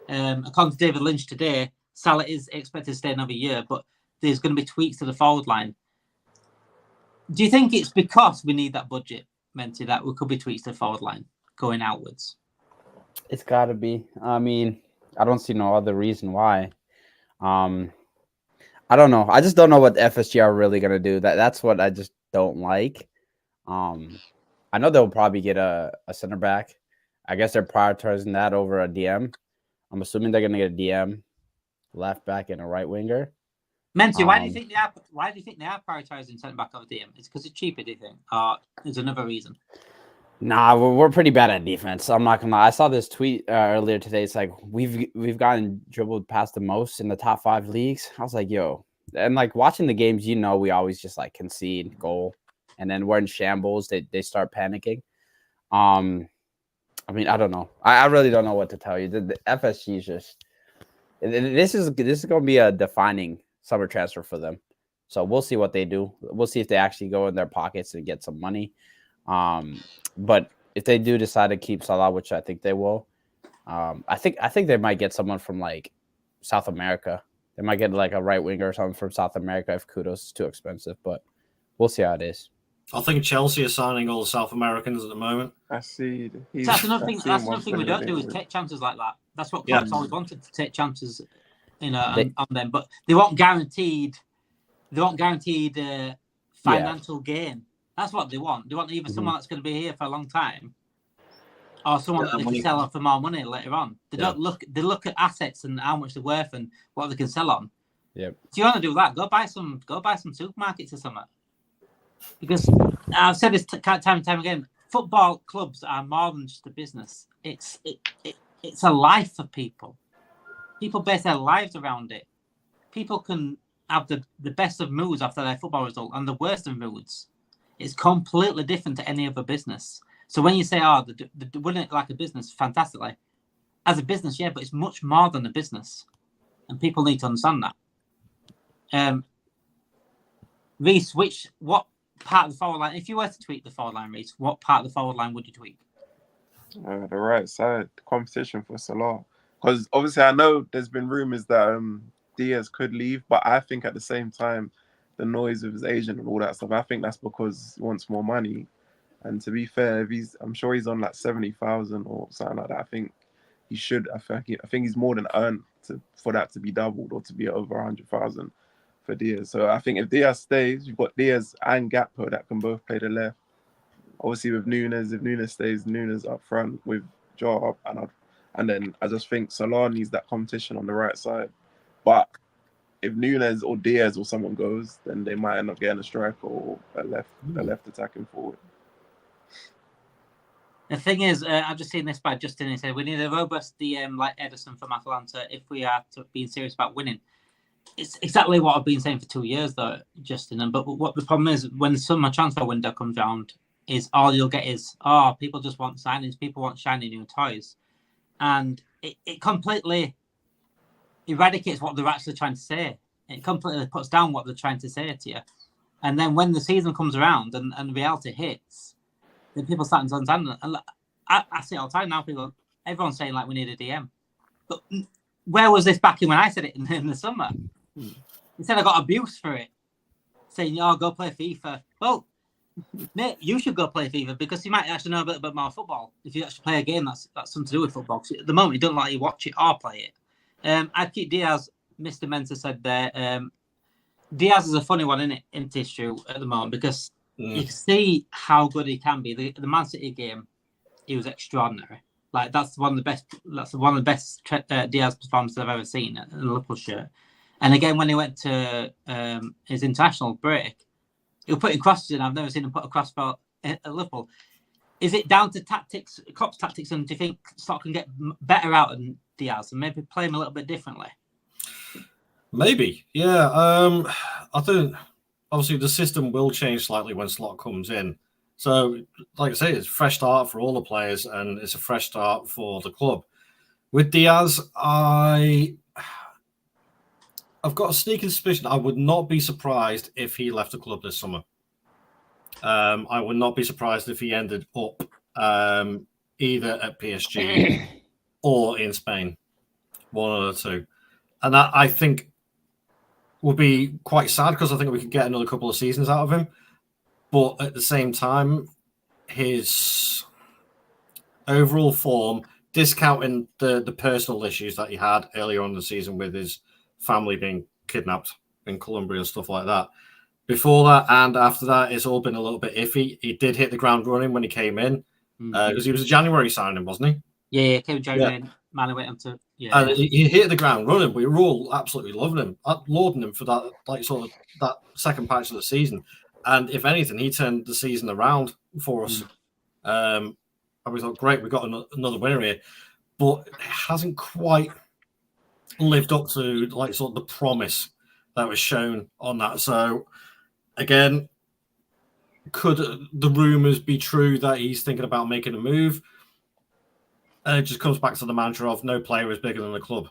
According to David Lynch today, Salah is expected to stay another year, but there's going to be tweaks to the forward line. Do you think it's because we need that budget, Menti, that we could be tweaks to the forward line going outwards? It's got to be. I mean, I don't see no other reason why. I don't know. I just don't know what the FSG are really going to do. That's what I just don't like. I know they'll probably get a center back. I guess they're prioritizing that over a DM. I'm assuming they're going to get a DM, left back, and a right winger. Menti, why do you think they are prioritizing centre back over DM? It's because it's cheaper, do you think? Or there's another reason? Nah, we're pretty bad at defense. I'm not gonna lie. I saw this tweet earlier today. It's like we've gotten dribbled past the most in the top 5 leagues. I was like, yo, and like watching the games, you know, we always just like concede goal, and then we're in shambles. They start panicking. I mean, I don't know. I really don't know what to tell you. The FSG is just this is gonna be a defining summer transfer for them. So we'll see what they do. We'll see if they actually go in their pockets and get some money. But if they do decide to keep Salah, which I think they will, I think they might get someone from like South America. They might get like a right winger or something from South America if Kudus is too expensive. But we'll see how it is. I think Chelsea are signing all the South Americans at the moment. I see. That's another thing. That's another thing we don't do is take chances like that. That's what Klopp's always wanted, to take chances, you know, on them. But they want guaranteed. Financial gain. That's what they want. They want either someone that's going to be here for a long time, or someone that they can sell off for more money later on. They don't look. They look at assets and how much they're worth and what they can sell on. Yep. Do you want to do that? Go buy some supermarkets or something. Because I've said this time and time again. Football clubs are more than just a business. It's a life for people. People base their lives around it. People can have the best of moods after their football result and the worst of moods. It's completely different to any other business. So when you say, they're running it like a business, fantastically. As a business, yeah, but it's much more than a business. And people need to understand that. Reece, what part of the forward line, if you were to tweak the forward line, Reece, what part of the forward line would you tweak? The right side, the competition for Salah. Because obviously I know there's been rumours that Diaz could leave, but I think at the same time, the noise of his agent and all that stuff, I think that's because he wants more money. And to be fair, I'm sure he's on like 70,000 or something like that. I think he should. I think he's more than earned for that to be doubled or to be over 100,000 for Diaz. So I think if Diaz stays, you've got Diaz and Gakpo that can both play the left. Obviously with Nunez, if Nunez stays, Nunez up front with Joe up, and then I just think Salah needs that competition on the right side. But if Nunez or Diaz or someone goes, then they might end up getting a striker or a left attacking forward. The thing is, I've just seen this by Justin. He said we need a robust DM like Edison from Atalanta if we are to be serious about winning. It's exactly what I've been saying for 2 years, though, Justin. But what the problem is, when the summer transfer window comes round, is all you'll get is, people just want signings, people want shiny new toys. And it completely eradicates what they're actually trying to say. It completely puts down what they're trying to say to you. And then when the season comes around and reality hits, then people start to understand. And I see it all the time now, everyone's saying, like, we need a DM. But where was this back in when I said it in the summer? Instead, I got abuse for it, saying, go play FIFA. Well, mate, you should go play FIFA because you might actually know a bit more football. If you actually play a game that's something to do with football. At the moment, you don't like you watch it or play it. I'd keep Diaz. Mr. Mentor said there. Diaz is a funny one, in tissue at the moment because you can see how good he can be. The Man City game, he was extraordinary. Like that's one of the best. That's one of the best Diaz performances I've ever seen in a Liverpool shirt. And again, when he went to his international break, he was putting crosses in. I've never seen him put a cross for at Liverpool. Is it down to tactics, Klopp's tactics, and do you think Slot can get better out than Diaz and maybe play him a little bit differently? Maybe, yeah. I think obviously the system will change slightly when Slot comes in. So, like I say, it's a fresh start for all the players, and it's a fresh start for the club. With Diaz, I've got a sneaking suspicion I would not be surprised if he left the club this summer. I would not be surprised if he ended up either at PSG or in Spain, one of the two. And that, I think, would be quite sad because I think we could get another couple of seasons out of him. But at the same time, his overall form, discounting the personal issues that he had earlier on in the season with his family being kidnapped in Colombia and stuff like that. Before that and after that, it's all been a little bit iffy. He did hit the ground running when he came in because he was a January signing, wasn't he? Yeah, came January. Yeah. Man, I went up to and he hit the ground running. We were all absolutely loving him, lauding him for that, like sort of that second patch of the season. And if anything, he turned the season around for us. And we thought, great, we got another winner here, but it hasn't quite lived up to like sort of the promise that was shown on that. So again, could the rumors be true that he's thinking about making a move? And it just comes back to the mantra of no player is bigger than the club.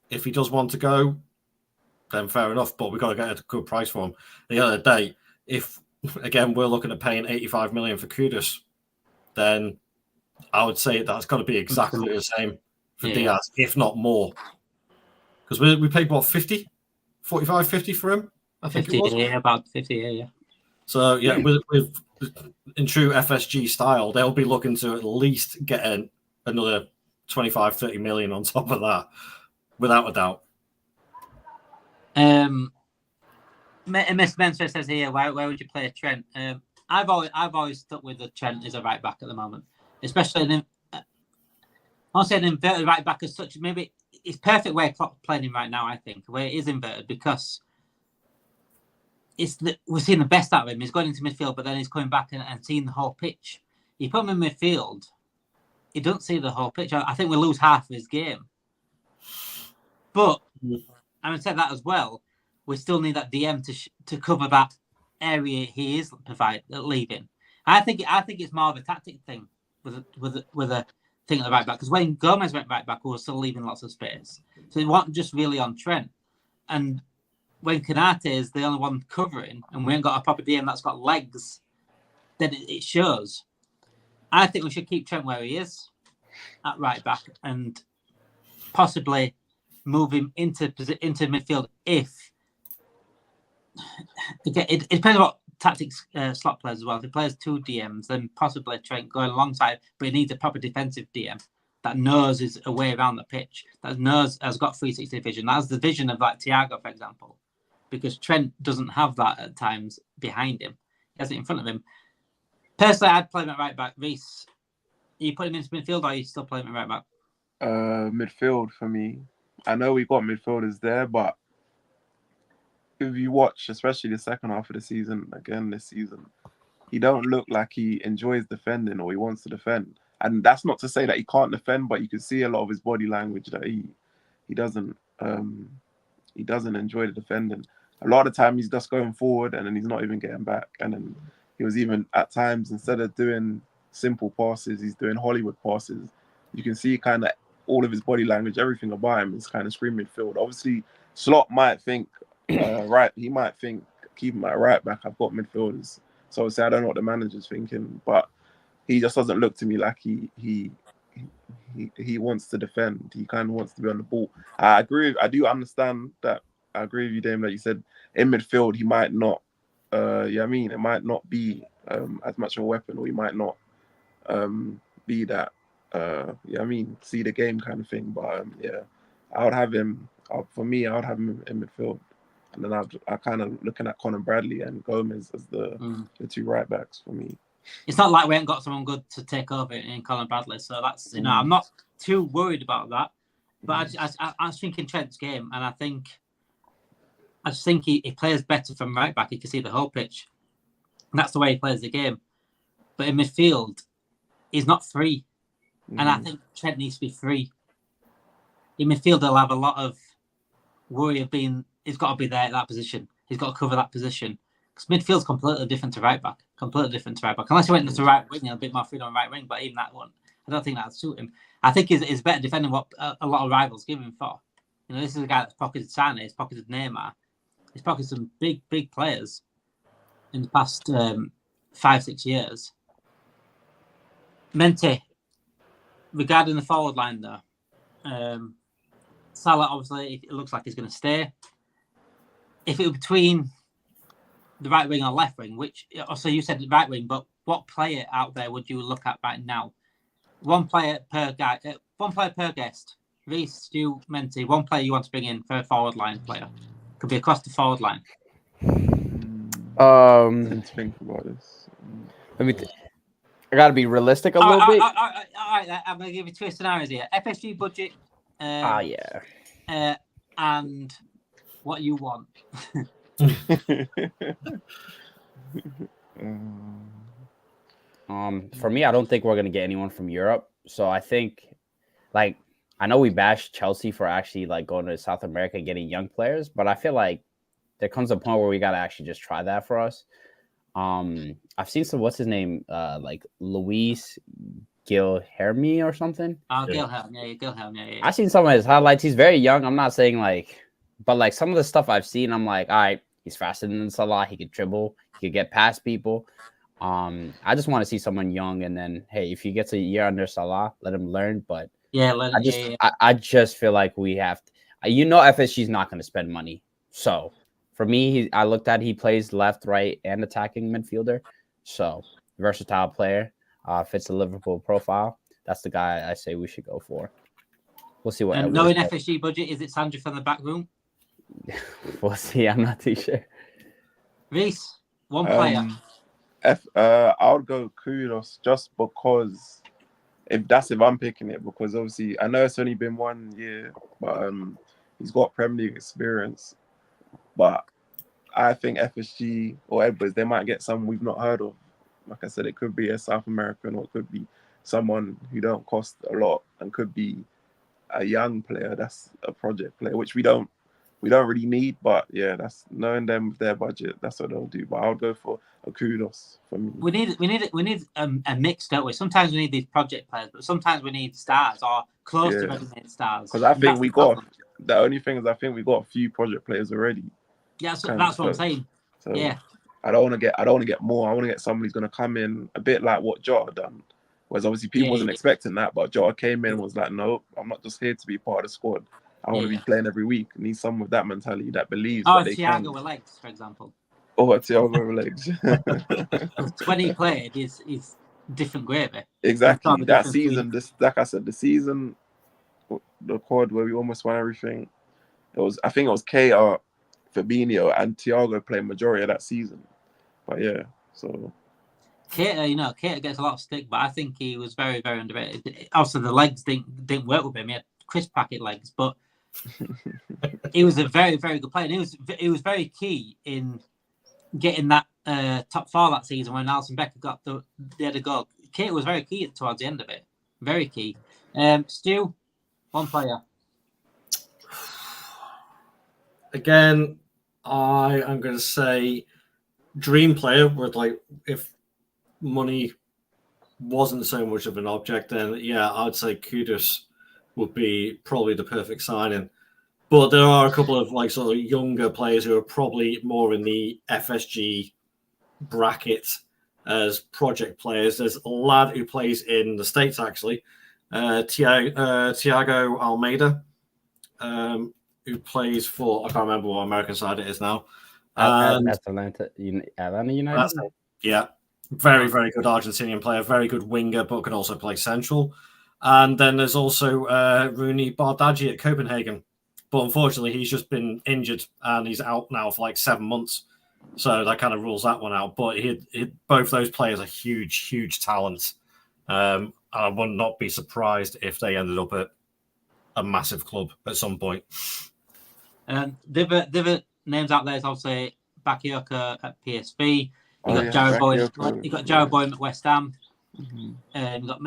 If he does want to go, then fair enough, but we've got to get a good price for him. At the end of the day, if, again, we're looking at paying 85 million for Kudus, then I would say that's got to be exactly the same for Diaz, if not more. Because we paid, what, 50? 45, 50 for him? I think 50, it was. Yeah, about 50, yeah. So, yeah, with in true FSG style, they'll be looking to at least get another 25, 30 million on top of that, without a doubt. Miss Mentor says here, where would you play Trent? I've always stuck with the Trent as a right back at the moment, especially I'll say an inverted right back as such. Maybe it's perfect where Klopp playing him right now. I think where it is inverted because we're seeing the best out of him. He's going into midfield, but then he's coming back and seeing the whole pitch. You put him in midfield, he don't see the whole pitch. I think we lose half of his game. But having said that as well, we still need that DM to cover that area he is leaving. I think it's more of a tactic thing with a thing at the right back, because when Gomez went right back, we were still leaving lots of space. So it wasn't just really on Trent. And when Kanate is the only one covering, and we ain't got a proper DM that's got legs, then it shows. I think we should keep Trent where he is at right back and possibly move him into midfield if. Again, it depends on what tactics Slot plays as well. If he plays two DMs, then possibly Trent going alongside, but he needs a proper defensive DM that knows his way around the pitch, that knows has got 360 vision. That has the vision of like Thiago, for example, because Trent doesn't have that at times behind him. He has it in front of him. Personally, I'd play him at right back. Reece, are you putting him into midfield or are you still playing him at right back? Midfield for me. I know we got midfielders there, but if you watch, especially the second half of the season, again this season, he don't look like he enjoys defending or he wants to defend. And that's not to say that he can't defend, but you can see a lot of his body language that he doesn't enjoy the defending. A lot of the time he's just going forward and then he's not even getting back. And then he was even at times, instead of doing simple passes, he's doing Hollywood passes. You can see kind of all of his body language, everything about him is kind of screaming midfield. Obviously, Slot might think, he might think, keep him at right back, I've got midfielders. So obviously I don't know what the manager's thinking, but he just doesn't look to me like he wants to defend. He kind of wants to be on the ball. I agree. I do understand that. I agree with you, Dame, that you said in midfield he might not. It might not be as much of a weapon, or he might not be that. See the game kind of thing. But I would have him. For me, I would have him in midfield, and then I kind of looking at Conor Bradley and Gomez as the two right backs for me. It's not like we ain't got someone good to take over in Colin Bradley, so that's I'm not too worried about that. But I was thinking Trent's game, and I just think he plays better from right back. He can see the whole pitch, and that's the way he plays the game. But in midfield, he's not free, and I think Trent needs to be free. In midfield, he'll have a lot of worry of being. He's got to be there at that position. He's got to cover that position. Because midfield's completely different to right back. Unless he went to right wing and a bit more freedom on right wing, but even that one, I don't think that'd suit him. I think he's better defending what a lot of rivals give him for. This is a guy that's pocketed Sané, he's pocketed Neymar, he's pocketed some big players in the past 5-6 years. Mente, regarding the forward line though, Salah obviously it looks like he's going to stay. If it were between the right wing or left wing, so you said right wing, but what player out there would you look at right now? One player per guest. Reece, Stu, Menti, one player you want to bring in for a forward line player. Could be across the forward line. Let's think about this. I gotta be realistic a little bit. All right, I'm gonna give you two scenarios here. FSG budget. And what you want. For me, I don't think we're gonna get anyone from Europe. So I think, I know we bashed Chelsea for actually going to South America and getting young players, but I feel like there comes a point where we gotta actually just try that for us. I've seen some, what's his name, Luis Guilherme or something. Guilherme, yeah. I've seen some of his highlights. He's very young. I'm not saying but some of the stuff I've seen, I'm like, all right, he's faster than Salah. He could dribble. He could get past people. I just want to see someone young, and then hey, if he gets a year under Salah, let him learn. But I just feel like we have to. FSG's not going to spend money. So for me, I looked at he plays left, right, and attacking midfielder. So versatile player, fits the Liverpool profile. That's the guy I say we should go for. We'll see what. Knowing FSG budget, is it Sandra from the back room? We'll see. I'm not too sure. Reece, one player. I would go Kudus just because if I'm picking it, because obviously I know it's only been 1 year, but he's got Premier League experience. But I think FSG or Edwards, they might get someone we've not heard of. Like I said, it could be a South American, or it could be someone who don't cost a lot, and could be a young player that's a project player, which we don't really need. But yeah, that's knowing them with their budget, that's what they'll do. But I'll go for a Kudus for me. We need a mix, don't we? Sometimes we need these project players, but sometimes we need stars or close to ready-made stars. Because I think the only thing is I think we got a few project players already. Yeah, that's what I'm saying. So yeah, I don't want to get more. I want to get somebody who's going to come in a bit like what Jota done. Whereas obviously people wasn't expecting that, but Jota came in and was like, no, I'm not just here to be part of the squad. I want to be playing every week. I need someone with that mentality that believes that they can. Thiago with legs, for example. Thiago with legs. 20 played is different gravy. Exactly. That season, like I said, the season, the quad where we almost won everything, I think it was KR, Fabinho, and Thiago playing majority of that season. But yeah, so... Keita gets a lot of stick, but I think he was very, very underrated. Also, the legs didn't work with him. He had crisp packet legs, but he was a very, very good player. And he was very key in getting that top four that season when Alisson Becker they had a goal. Keita was very key towards the end of it. Very key. Stu, one player. Again, I am going to say dream player with like if money wasn't so much of an object, then yeah, I'd say Kudus would be probably the perfect signing. But there are a couple of like sort of younger players who are probably more in the FSG bracket as project players. There's a lad who plays in the States actually, Thiago Almeida, who plays for, I can't remember what American side it is now. Atlanta United. Yeah, very, very good Argentinian player, very good winger, but can also play central. And then there's also Rooney Bardghji at Copenhagen. But unfortunately, he's just been injured and he's out now for like 7 months. So that kind of rules that one out. But both those players are huge, huge talents. I would not be surprised if they ended up at a massive club at some point. The other names out there is obviously Bakayoko at PSV. You got Jared Bowen. You got Jared Bowen at West Ham. You got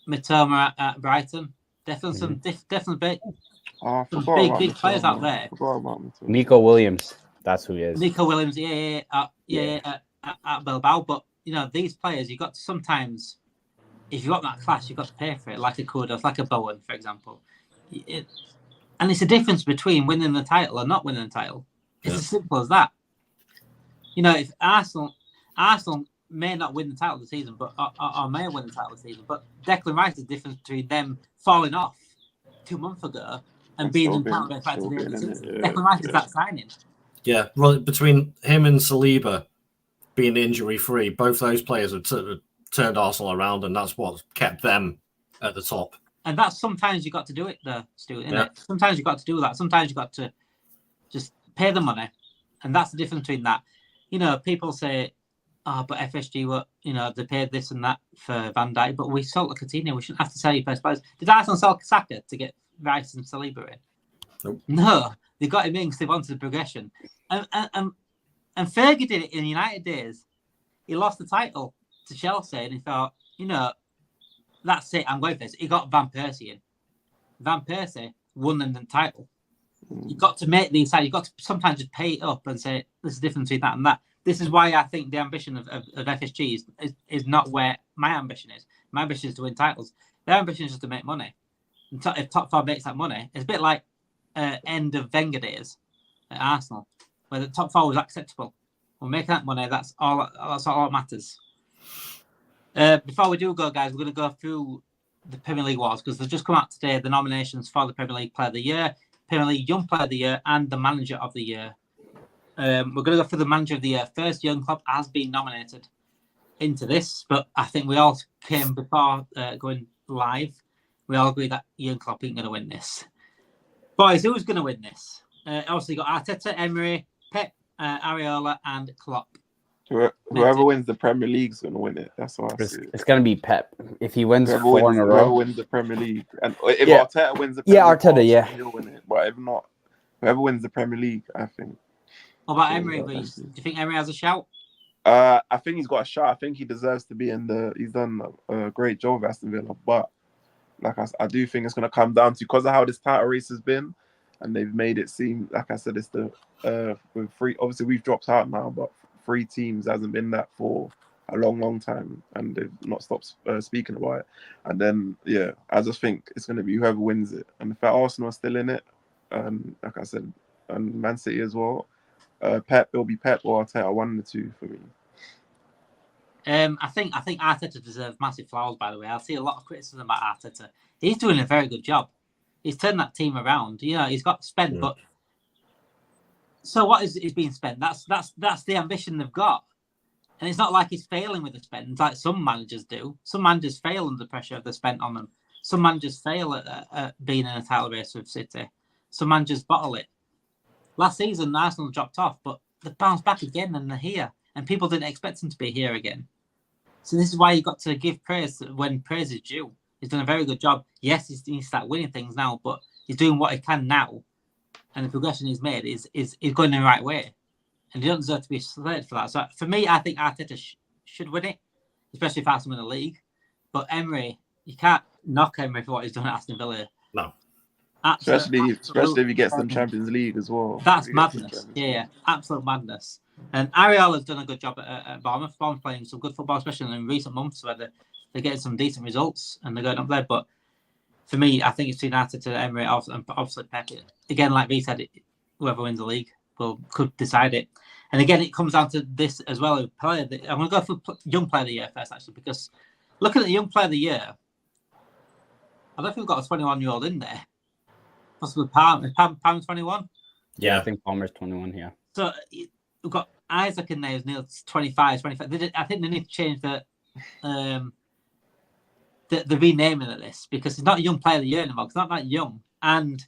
Mitoma at Brighton. Definitely some big players out there. Nico Williams, that's who he is. Nico Williams, at Bilbao. But you know these players, you got to sometimes, if you got that class, you got to pay for it. Like a Kudus, like a Bowen, for example. And it's a difference between winning the title and not winning the title. It's as simple as that. You know, if Arsenal may not win the title of the season, but or may win the title of the season, but Declan Rice is the difference between them falling off 2 months ago and being in title race right to the end of the season. Declan Rice is that signing. Yeah, well, between him and Saliba being injury free, both those players have turned Arsenal around, and that's what kept them at the top. And that's sometimes you got to do it, though, Stu. Isn't it? Sometimes you got to do that. Sometimes you got to just pay the money, and that's the difference between that. You know, people say, "Oh, but FSG, they paid this and that for Van Dijk, but we sold Coutinho. We shouldn't have to sell your best players." Did Arsenal sell Saka to get Rice and Saliba in? Nope. No, they got him in because they wanted the progression. And Fergie did it in United days. He lost the title to Chelsea, and he thought, that's it, I'm going for this. He got Van Persie in. Van Persie won them the title. You've got to make these sides. You've got to sometimes just pay it up and say, there's a difference between that and that. This is why I think the ambition of FSG is not where my ambition is. My ambition is to win titles. Their ambition is just to make money. And if top four makes that money, it's a bit like end of Wenger days at Arsenal, where the top four was acceptable. We're making that money. That's all that matters. Before we do go, guys, we're going to go through the Premier League awards because they've just come out today, the nominations for the Premier League Player of the Year, Premier League Young Player of the Year, and the Manager of the Year. We're going to go for the Manager of the Year. First, Jurgen Klopp has been nominated into this, but I think we all came before going live. We all agree that Jurgen Klopp ain't going to win this. Boys, who's going to win this? Obviously, got Arteta, Emery, Pep, Areola, and Klopp. Whoever wins the Premier League is going to win it. That's what I see. It's going to be Pep. If he wins whoever 4 in a row. Whoever wins the Premier League. And if Arteta wins the Premier League, he'll win it. But if not, whoever wins the Premier League, I think. What about Emery? Do you think Emery has a shout? I think he's got a shot. I think he deserves to be in the... He's done a great job with Aston Villa. But like I do think it's going to come down to, because of how this title race has been, and they've made it seem, like I said, it's the... with three, obviously, we've dropped out now, but 3 teams hasn't been that for a long time, and they've not stopped speaking about it. And then, I just think it's going to be whoever wins it. And if Arsenal are still in it, like I said, and Man City as well, it'll be Pep or Arteta, 1 of the 2 for me. I think Arteta deserves massive flowers, by the way. I see a lot of criticism about Arteta. He's doing a very good job. He's turned that team around. He's got spent, but so what is being spent? That's the ambition they've got. And it's not like he's failing with the spend like some managers do. Some managers fail under the pressure of the spent on them. Some managers fail at being in a title race with City. Some managers bottle it. Last season, Arsenal dropped off, but they bounced back again and they're here. And people didn't expect them to be here again. So this is why you've got to give praise when praise is due. He's done a very good job. Yes, he needs to start winning things now, but he's doing what he can now. And the progression he's made is going in the right way. And he doesn't deserve to be slated for that. So for me, I think Arteta should win it, especially if Arsenal win the league. But Emery you can't knock Emery for what he's done at Aston Villa. No. Especially if he gets them Champions League as well. That's madness. Yeah, absolute madness. And Ariola's done a good job at Bournemouth. Bournemouth playing some good football, especially in recent months where they're getting some decent results and they're going up there. But for me, I think it's United to Emery, and obviously Pep. Again, like V said, whoever wins the league could decide it. And again, it comes down to this as well. I'm going to go for young player of the year first, actually, because looking at the young player of the year, I don't think we've got a 21-year-old in there. Possibly Palmer. Is Palmer 21? Yeah, I think Palmer's 21, yeah. So we've got Isaac in there who's nearly 25. I think they need to change the renaming of this because he's not a young player of the year anymore. He's not that young. And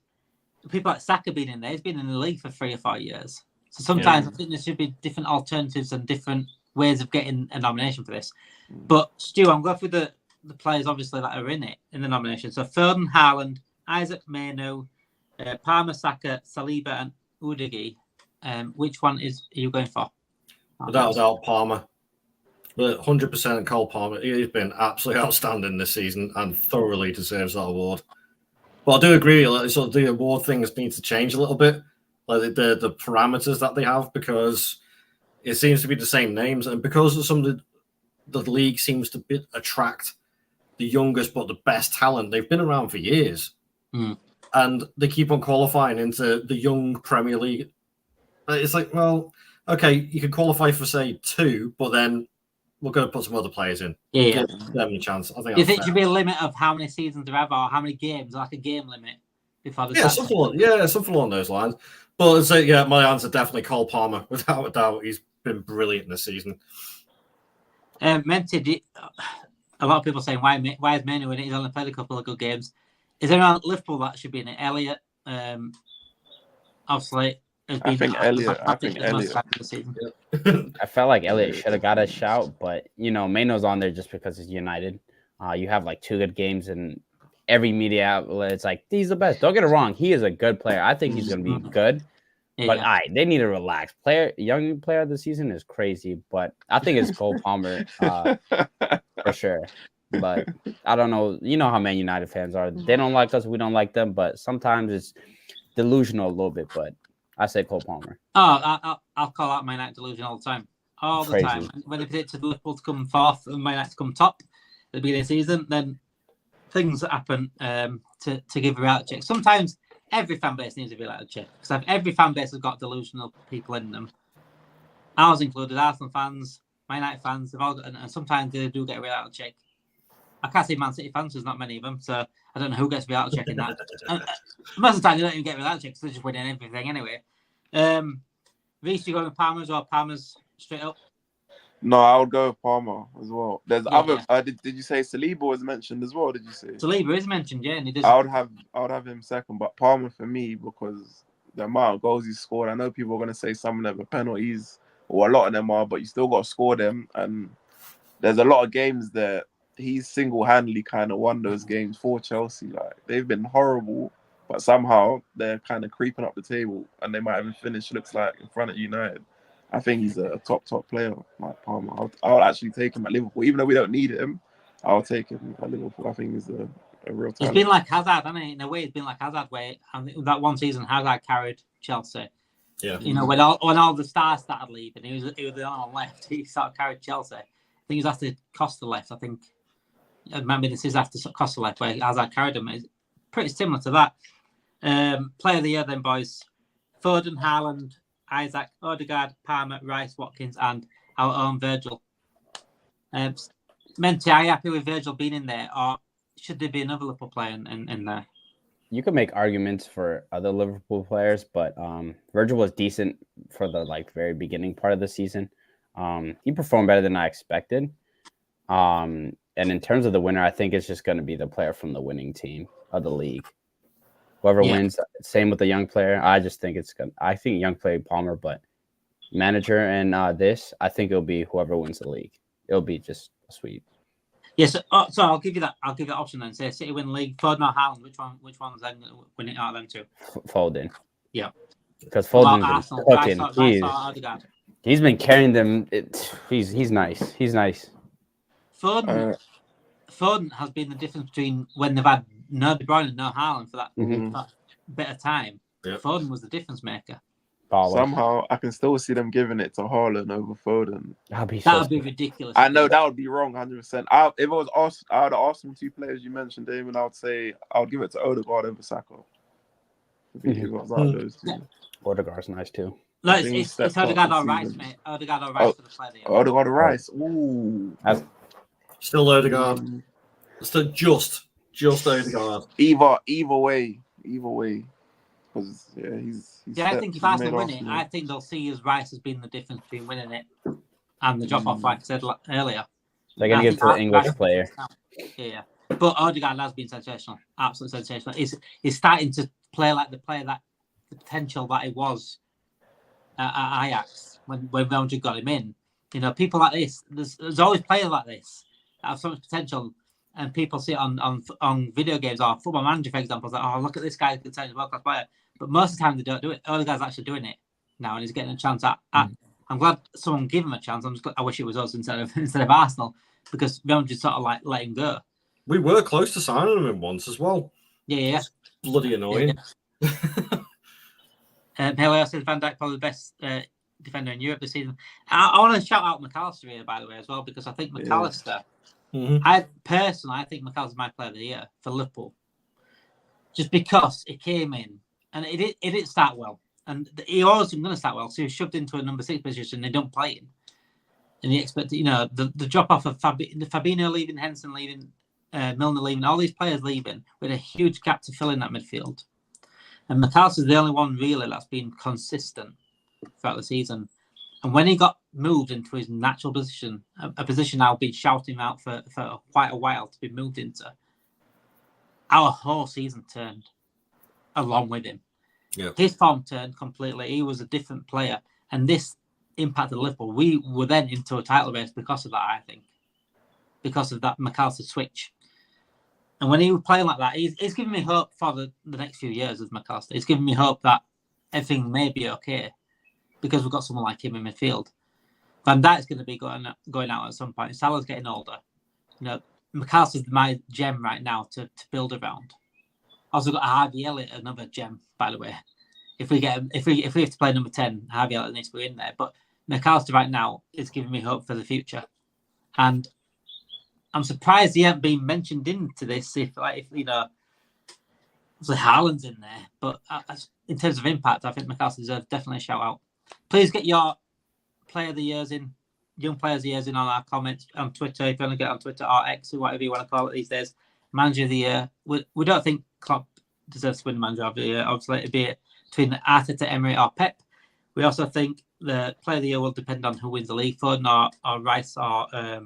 people like Saka being in there, he's been in the league for 3 or 4 years. So sometimes I think there should be different alternatives and different ways of getting a nomination for this. But Stu, I'm going through the players obviously that are in the nomination. So Foden, Haaland, Isaac Menu, Palmer, Saka, Saliba, and Udigi. Which one are you going for? Without Palmer. But 100% Cole Palmer. He's been absolutely outstanding this season and thoroughly deserves that award. But I do agree, sort of the award things need to change a little bit, like the parameters that they have, because it seems to be the same names, and because of some of the league seems to attract the youngest but the best talent. They've been around for years, and they keep on qualifying into the young Premier League. It's like, well, okay, you can qualify for say 2, but then we're going to put some other players in. Yeah. Give them a chance. I think. Do you think there should be a limit of how many seasons they have, or how many games, like a game limit, before the something along those lines. But I'd say, my answer definitely Cole Palmer, without a doubt. He's been brilliant this season. Mented, a lot of people saying why is Manu in it? He's only played a couple of good games. Is there anyone at Liverpool that should be in it? Elliot, obviously. I think Elliot. I felt like Elliot should have got a shout, but Mano's on there just because it's United. You have like 2 good games, and every media outlet, it's like he's the best. Don't get it wrong, he is a good player. I think he's going to be good, but they need to relax. Young player of the season is crazy, but I think it's Cole Palmer for sure. But I don't know. You know how Man United fans are. They don't like us, we don't like them, but sometimes it's delusional a little bit. But I say Cole Palmer. Oh, I'll call out Man United delusion all the time. All the time. When they predicted Liverpool to come 4th and Man United to come top at the beginning of the season, then things happen to give a reality check. Sometimes every fan base needs a reality check because every fan base has got delusional people in them. Ours included, Arsenal fans, Man United fans, they've all got, and sometimes they do get a reality check. I can't say Man City fans, there's not many of them, so I don't know who gets reality check in that. Most of the time, they don't even get reality checks, they're just winning everything anyway. Reece, you going with Palmer as well? Palmer's straight up? No, I would go with Palmer as well. There's other. Did you say Saliba was mentioned as well? Did you say Saliba is mentioned? Yeah, and he does. I would have him second, but Palmer for me because the amount of goals he scored. I know people are going to say some of them are penalties, or a lot of them are, but you still got to score them. And there's a lot of games that he's single-handedly kind of won those games for Chelsea. Like they've been horrible, but somehow they're kind of creeping up the table, and they might even finish. Looks like in front of United. I think he's a top player, like Palmer. I'll actually take him at Liverpool, even though we don't need him. I'll take him at Liverpool. I think he's a real talent. He's been like Hazard, hasn't he? In a way, he's been like Hazard, where that one season Hazard carried Chelsea. Yeah. When all the stars started leaving, he was the one on left. He sort of carried Chelsea. I think he was after Costa left. I think I remember this is after Costa left, where Hazard carried him. It's pretty similar to that. Player of the year, then, boys: Foden, Haaland, Isaac, Odegaard, Palmer, Rice, Watkins, and our own Virgil. Menti, are you happy with Virgil being in there, or should there be another Liverpool player in there? You could make arguments for other Liverpool players, but Virgil was decent for the very beginning part of the season. He performed better than I expected. And in terms of the winner, I think it's just going to be the player from the winning team of the league. Whoever wins, same with the young player. I just think I think young player Palmer, but manager and I think it'll be whoever wins the league. It'll be just a sweep. Yes, so I'll give you that. I'll give you that option then. Say City win the league, Foden or Haaland. Which one's then winning out of them two? Foden. Yeah. Because Foden's been cooking. He's been carrying them. He's nice. He's nice. Foden Foden has been the difference between when they've had no De Bruyne and no Haaland for that, that bit of time. Yep. Foden was the difference maker. Somehow, I can still see them giving it to Haaland over Foden. That would be ridiculous. I know that would be wrong, 100%. If it was out of the Arsenal 2 players you mentioned, Damon, I would say I would give it to Odegaard over Saka. Odegaard's nice too. No, it's Odegaard or Rice, mate. Odegaard or Rice for the player. Odegaard or Rice. Ooh. Still Odegaard. Still just Odegaard. Either way. Because I think if Arsenal win it, I think they'll see as Rice has been the difference between winning it and the drop off, like I said earlier. They're going to give it to the English player. Yeah. But Odegaard has been sensational. Absolutely sensational. He's starting to play like the player that the potential that he was at Ajax when Real Madrid got him in. You know, people like this, there's always players like this that have so much potential, and people see it on video games or Football Manager, for example, like, oh, look at this guy, he's a world-class player. But most of the time they don't do it. Odegaard's actually doing it now, and he's getting a chance at I'm glad someone gave him a chance. I wish it was us instead of Arsenal, because Real Madrid sort of like let him go. We were close to signing him once as well. Yeah. Bloody annoying. Haley says Van Dijk probably the best defender in Europe this season. I want to shout out McAllister here, by the way, as well, because I think McAllister. I think McAllister is my player of the year for Liverpool, just because he came in and it didn't start well, and he wasn't going to start well, so he was shoved into a number 6 position. They don't play him, and he expected, the drop off of Fabinho leaving, Henson leaving, Milner leaving, all these players leaving, with a huge gap to fill in that midfield. And McAllister's the only one really that's been consistent throughout the season. And when he got moved into his natural position, a position I've been shouting out for quite a while to be moved into, our whole season turned along with him. Yep. His form turned completely. He was a different player. And this impacted Liverpool. We were then into a title race because of that, I think. Because of that McAllister switch. And when he was playing like that, he's giving me hope for the next few years of McAllister. He's giving me hope that everything may be okay because we've got someone like him in midfield. Van Dijk's going to be going out at some point. Salah's getting older. McAllister's my gem right now to build around. Also got Harvey Elliott, another gem, by the way. If we have to play number 10, Harvey Elliott needs to be in there. But McAllister right now is giving me hope for the future. And I'm surprised he hasn't been mentioned into this. If obviously Haaland's in there, but in terms of impact, I think McAllister deserves definitely a shout out. Please get your player of the years in, young players of the years in on our comments on Twitter. If you want to get on Twitter or X or whatever you want to call it these days. Manager of the year. We don't think Klopp deserves to win manager of the year. Obviously, it'd be between Arteta, Emery, or Pep. We also think the player of the year will depend on who wins the league, Foden or Rice or I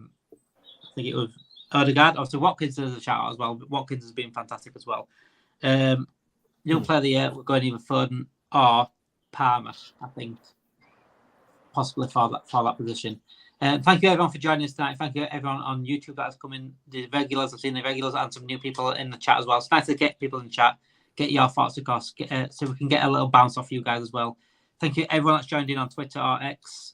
think it was Odegaard. Obviously, Watkins deserves a shout out as well. But Watkins has been fantastic as well. Young player of the year, we're going either Foden or Palmer, I think, possibly for that position. Thank you everyone for joining us tonight. Thank you everyone on YouTube that has come in. The regulars, I've seen the regulars and some new people in the chat as well. It's nice to get people in the chat, get your thoughts across, so we can get a little bounce off you guys as well. Thank you everyone that's joined in on Twitter or X.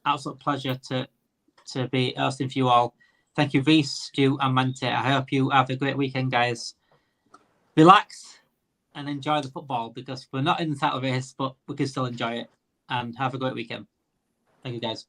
Absolute pleasure to be hosting for you all. Thank you, Reese, Stu, and Mante. I hope you have a great weekend, guys. Relax and enjoy the football because we're not in the title race, but we can still enjoy it. And have a great weekend. Thank you, guys.